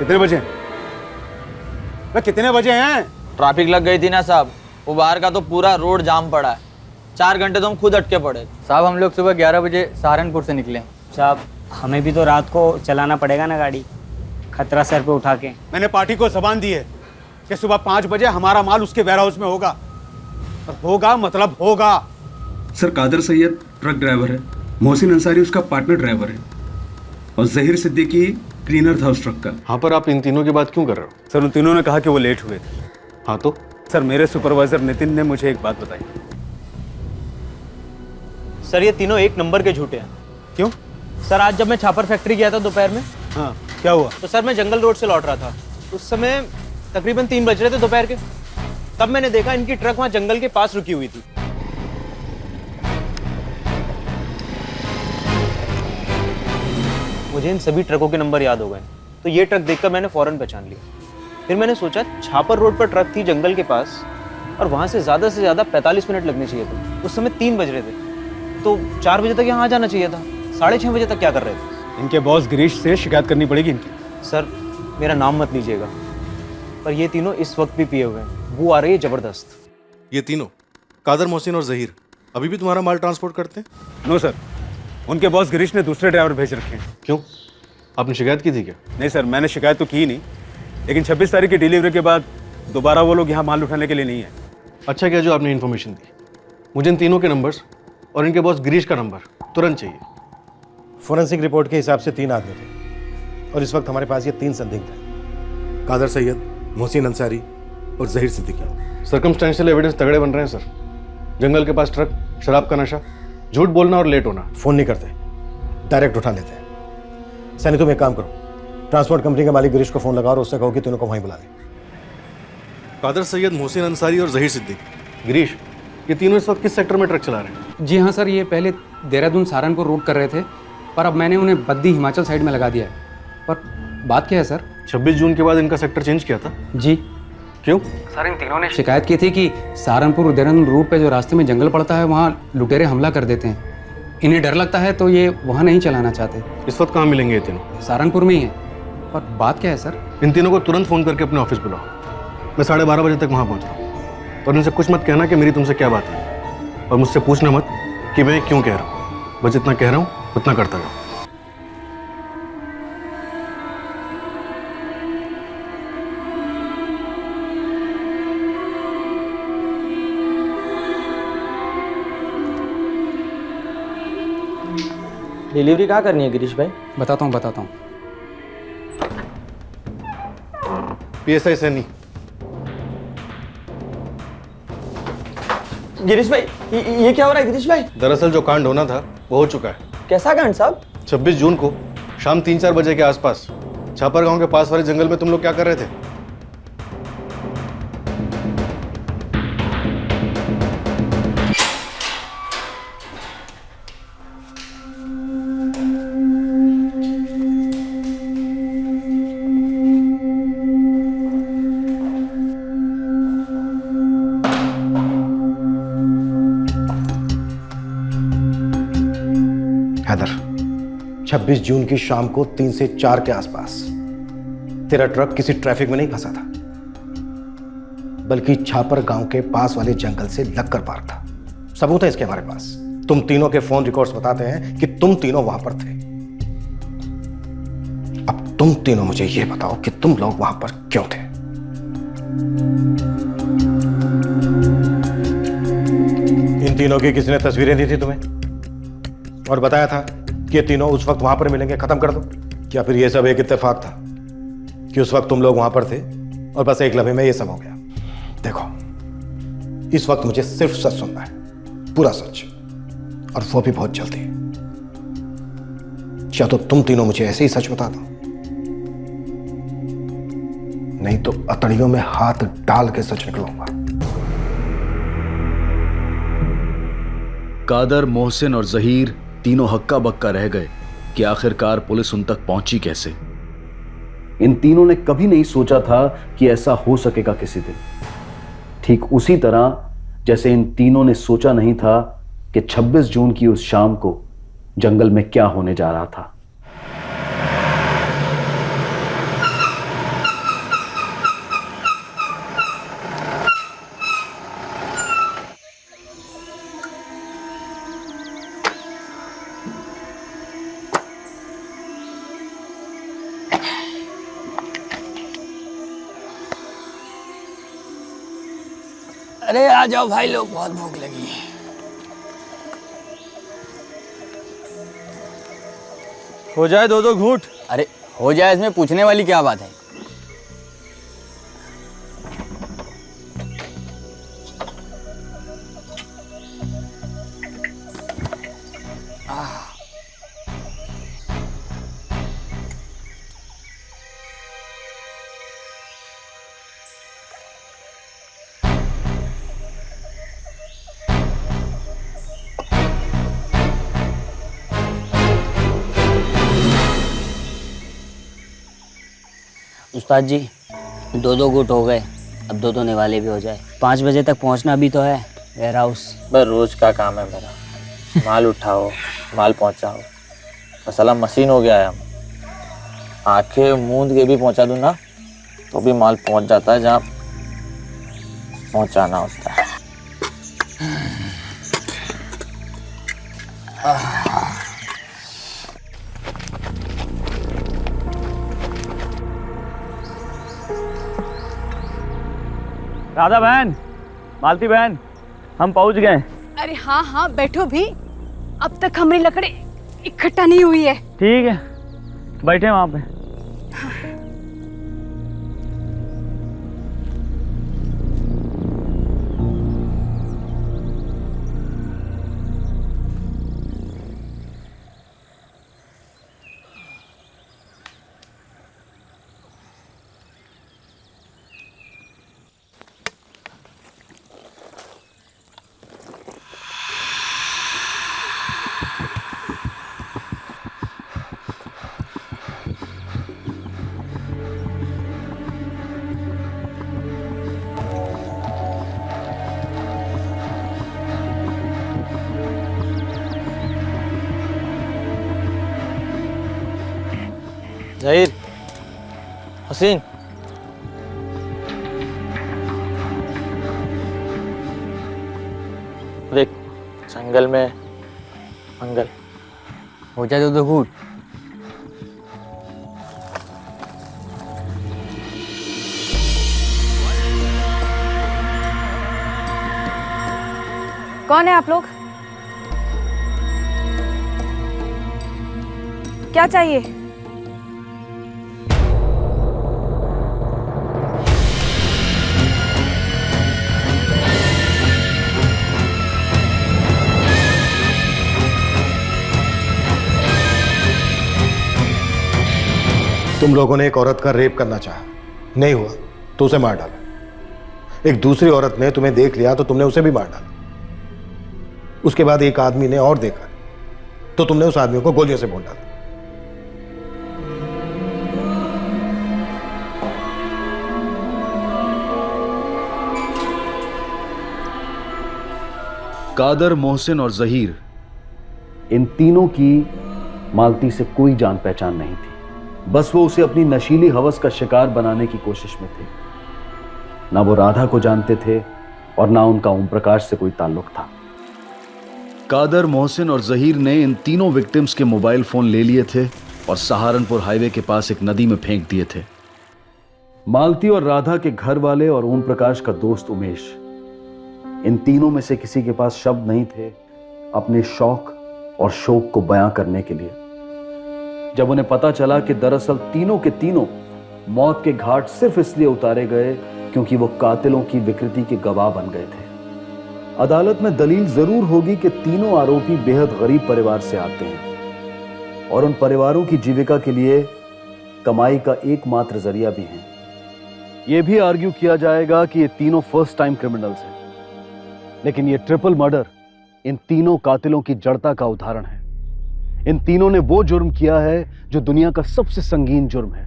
कितने बजे? कितने बजे हैं? ट्रैफिक लग गई थी ना साहब, वो बाहर का तो पूरा रोड जाम पड़ा है। 4 घंटे तो हम खुद अटके पड़े। साहब, हम लोग सुबह 11 बजे सहारनपुर से निकले। साहब, हमें भी तो रात को चलाना पड़ेगा ना गाड़ी, खतरा सर पे उठा के। मैंने पार्टी को ज़बान दी है कि सुबह 5 बजे हमारा माल उसके वेयर हाउस में होगा, और होगा मतलब होगा। Sir, Kadar Syed truck driver है, मोहसिन अंसारी उसका पार्टनर ड्राइवर है, और जहीर सिद्दीकी क्लीनर था उस ट्रक का। हाँ, पर आप इन तीनों की बात क्यों कर रहे हो? सर, उन तीनों ने कहा कि वो लेट हुए थे। हाँ तो? सर, मेरे सुपरवाइजर नितिन ने मुझे एक बात बताई। सर, ये तीनों 1 नंबर के झूठे हैं। क्यों? सर, आज जब मैं छापर फैक्ट्री गया था दोपहर में। हाँ, क्या हुआ? तो सर, मैं जंगल रोड से लौट रहा था उस समय तकरीबन 3 बज रहे थे दोपहर के। तब मैंने देखा इनकी ट्रक वहां जंगल के पास रुकी हुई थी। मुझे इन सभी ट्रकों के नंबर याद हो गए, तो ये ट्रक देखकर मैंने फौरन पहचान लिया। फिर मैंने सोचा छापर रोड पर ट्रक थी जंगल के पास, और वहां से ज्यादा 45 मिनट लगने चाहिए थे। उस समय 3 बज रहे थे, तो 4 बजे तक यहाँ आ जाना चाहिए था। 6:30 बजे तक क्या कर रहे थे? इनके बॉस गिरीश से शिकायत करनी पड़ेगी इनकी। सर, मेरा नाम मत लीजिएगा, पर ये तीनों इस वक्त भी पिए हुए हैं। बू आ रही है जबरदस्त। ये तीनों कादर, मोहसिन और जहीर अभी भी तुम्हारा माल ट्रांसपोर्ट करते हैं? नो सर, उनके बॉस गिरीश ने दूसरे ड्राइवर भेज रखे हैं। क्यों, आपने शिकायत की थी क्या? नहीं सर, मैंने शिकायत तो की नहीं, लेकिन 26 तारीख की डिलीवरी के बाद दोबारा वो लोग यहाँ माल उठाने के लिए नहीं है। अच्छा किया जो आपने इन्फॉर्मेशन दी। मुझे इन तीनों के नंबर्स और इनके बॉस गिरीश का नंबर तुरंत चाहिए। फोरेंसिक रिपोर्ट के हिसाब से 3 आदमी थे और इस वक्त हमारे पास ये 3 संदिग्ध हैं, कादर सैयद, मोहसिन अंसारी और जहीर सिद्दीकी। सर्कमस्टेंशियल एविडेंस तगड़े बन रहे हैं सर। जंगल के पास ट्रक, शराब का नशा, झूठ बोलना और लेट होना। फ़ोन नहीं करते, डायरेक्ट उठा लेते हैं। सैनी तुम एक काम करो, ट्रांसपोर्ट कंपनी के मालिक गिरीश को फ़ोन लगाओ और उससे कहो कि तीनों को वहीं बुला ले। कादर सैयद, मोहसिन अंसारी और जहीर सिद्दीकी। गिरीश, ये तीनों इस वक्त किस सेक्टर में ट्रक चला रहे हैं? जी हाँ सर, ये पहले देहरादून सहारनपुर रूट कर रहे थे, पर अब मैंने उन्हें बद्दी हिमाचल साइड में लगा दिया है। पर बात क्या है सर? 26 जून के बाद इनका सेक्टर चेंज किया था? जी। क्यों? सर, इन तीनों ने शिकायत की थी कि सहारनपुर और देहरादून रूट पे जो रास्ते में जंगल पड़ता है वहाँ लुटेरे हमला कर देते हैं। इन्हें डर लगता है तो ये वहाँ नहीं चलाना चाहते। इस वक्त कहाँ मिलेंगे ये तीनों? सहारनपुर में ही है। पर बात क्या है सर? इन तीनों को तुरंत फ़ोन करके अपने ऑफिस बुलाओ। मैं 12:30 बजे तक वहाँ पहुँच रहा हूँ। और इनसे कुछ मत कहना कि मेरी तुमसे क्या बात है, और मुझसे पूछना मत कि मैं क्यों कह रहा हूँ। बस जितना कह रहा हूँ उतना करता जाओ। डिलीवरी कहाँ करनी है गिरीश भाई? बताता हूँ। PSI सैनी। गिरीश भाई, ये क्या हो रहा है गिरीश भाई? दरअसल जो कांड होना था वो हो चुका है। कैसा कांड साहब? 26 जून को शाम 3-4 बजे के आसपास छापर गांव के पास वाले जंगल में तुम लोग क्या कर रहे थे? हैदर, 26 जून की शाम को 3 से 4 के आसपास तेरा ट्रक किसी ट्रैफिक में नहीं फंसा था, बल्कि छापर गांव के पास वाले जंगल से लगकर पार था। सबूत है इसके हमारे पास। तुम तीनों के फोन रिकॉर्ड्स बताते हैं कि तुम तीनों वहां पर थे। अब तुम तीनों मुझे यह बताओ कि तुम लोग वहां पर क्यों थे? इन तीनों की किसी ने तस्वीरें दी थी तुम्हें और बताया था कि ये तीनों उस वक्त वहां पर मिलेंगे, खत्म कर दो? क्या फिर ये सब एक इत्तेफाक था कि उस वक्त तुम लोग वहां पर थे और बस एक लम्हे में ये सब हो गया? देखो, इस वक्त मुझे सिर्फ सच सुनना है, पूरा सच, और वो भी बहुत जल्दी। या तो तुम तीनों मुझे ऐसे ही सच बता दो, नहीं तो अतड़ियों में हाथ डाल के सच निकलूंगा। कादर, मोहसिन और जहीर तीनों हक्का बक्का रह गए कि आखिरकार पुलिस उन तक पहुंची कैसे। इन तीनों ने कभी नहीं सोचा था कि ऐसा हो सकेगा किसी दिन। ठीक उसी तरह जैसे इन तीनों ने सोचा नहीं था कि 26 जून की उस शाम को जंगल में क्या होने जा रहा था। अरे आ जाओ भाई लोग, बहुत भूख लगी है। हो जाए 2-2 घूंट। अरे हो जाए, इसमें पूछने वाली क्या बात है? उस्ताद जी 2 गुट हो गए, अब 2 होने वाले भी हो जाए। 5 बजे तक पहुंचना भी तो है वेयर हाउस। बस रोज का काम है मेरा, माल उठाओ माल पहुंचाओ, मसाला मशीन हो गया है। हम आंखें मूंद के भी पहुंचा दूं ना तो भी माल पहुंच जाता है जहाँ पहुंचाना होता है। राधा बहन, मालती बहन, हम पहुंच गए। अरे हाँ हाँ बैठो भी, अब तक हमारी लकड़ी इकट्ठा नहीं हुई है। ठीक है, बैठे वहां पे। जहीर, हसीन, देख जंगल में मंगल हो जाए तो घूट। कौन है आप लोग? क्या चाहिए? तुम लोगों ने एक औरत का रेप करना चाहा, नहीं हुआ तो उसे मार डाला। एक दूसरी औरत ने तुम्हें देख लिया तो तुमने उसे भी मार डाला। उसके बाद एक आदमी ने और देखा तो तुमने उस आदमी को गोलियों से भून डाला। कादर, मोहसिन और जहीर, इन तीनों की मालती से कोई जान पहचान नहीं थी। बस वो उसे अपनी नशीली हवस का शिकार बनाने की कोशिश में थे। ना वो राधा को जानते थे और ना उनका ओम प्रकाश से कोई ताल्लुक था। कादर, मोहसिन और जहीर ने इन तीनों विक्टिम्स के मोबाइल फोन ले लिए थे और सहारनपुर हाईवे के पास एक नदी में फेंक दिए थे। मालती और राधा के घर वाले और ओम प्रकाश का दोस्त उमेश, इन तीनों में से किसी के पास शब्द नहीं थे अपने शौक और शोक को बयां करने के लिए। जब उन्हें पता चला कि दरअसल तीनों के तीनों मौत के घाट सिर्फ इसलिए उतारे गए क्योंकि वो कातिलों की विकृति के गवाह बन गए थे। अदालत में दलील जरूर होगी कि तीनों आरोपी बेहद गरीब परिवार से आते हैं और उन परिवारों की जीविका के लिए कमाई का एकमात्र जरिया भी हैं। यह भी आर्ग्यू किया जाएगा कि ये तीनों फर्स्ट टाइम क्रिमिनल्स हैं, लेकिन ये ट्रिपल मर्डर इन तीनों कातिलों की जड़ता का उदाहरण है। इन तीनों ने वो जुर्म किया है जो दुनिया का सबसे संगीन जुर्म है,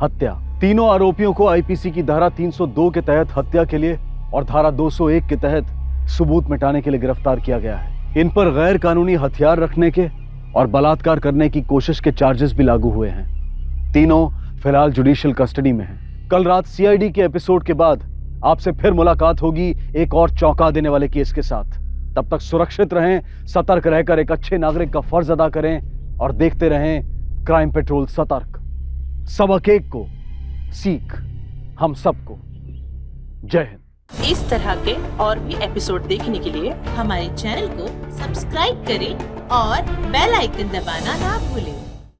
हत्या। तीनों आरोपियों को आईपीसी की धारा 302 के तहत हत्या के लिए और धारा 201 के तहत सबूत मिटाने के लिए गिरफ्तार किया गया है। इन पर गैर कानूनी हथियार रखने के और बलात्कार करने की कोशिश के चार्जेस भी लागू हुए हैं। तीनों फिलहाल जुडिशियल कस्टडी में हैं। कल रात सीआईडी के एपिसोड के बाद आपसे फिर मुलाकात होगी एक और चौंका देने वाले केस के साथ। तब तक सुरक्षित रहें, सतर्क रहकर एक अच्छे नागरिक का फर्ज अदा करें और देखते रहें क्राइम पेट्रोल सतर्क। सबक एक को सीख हम सबको। जय हिंद। इस तरह के और भी एपिसोड देखने के लिए हमारे चैनल को सब्सक्राइब करें और बेल आइकन दबाना ना भूलें।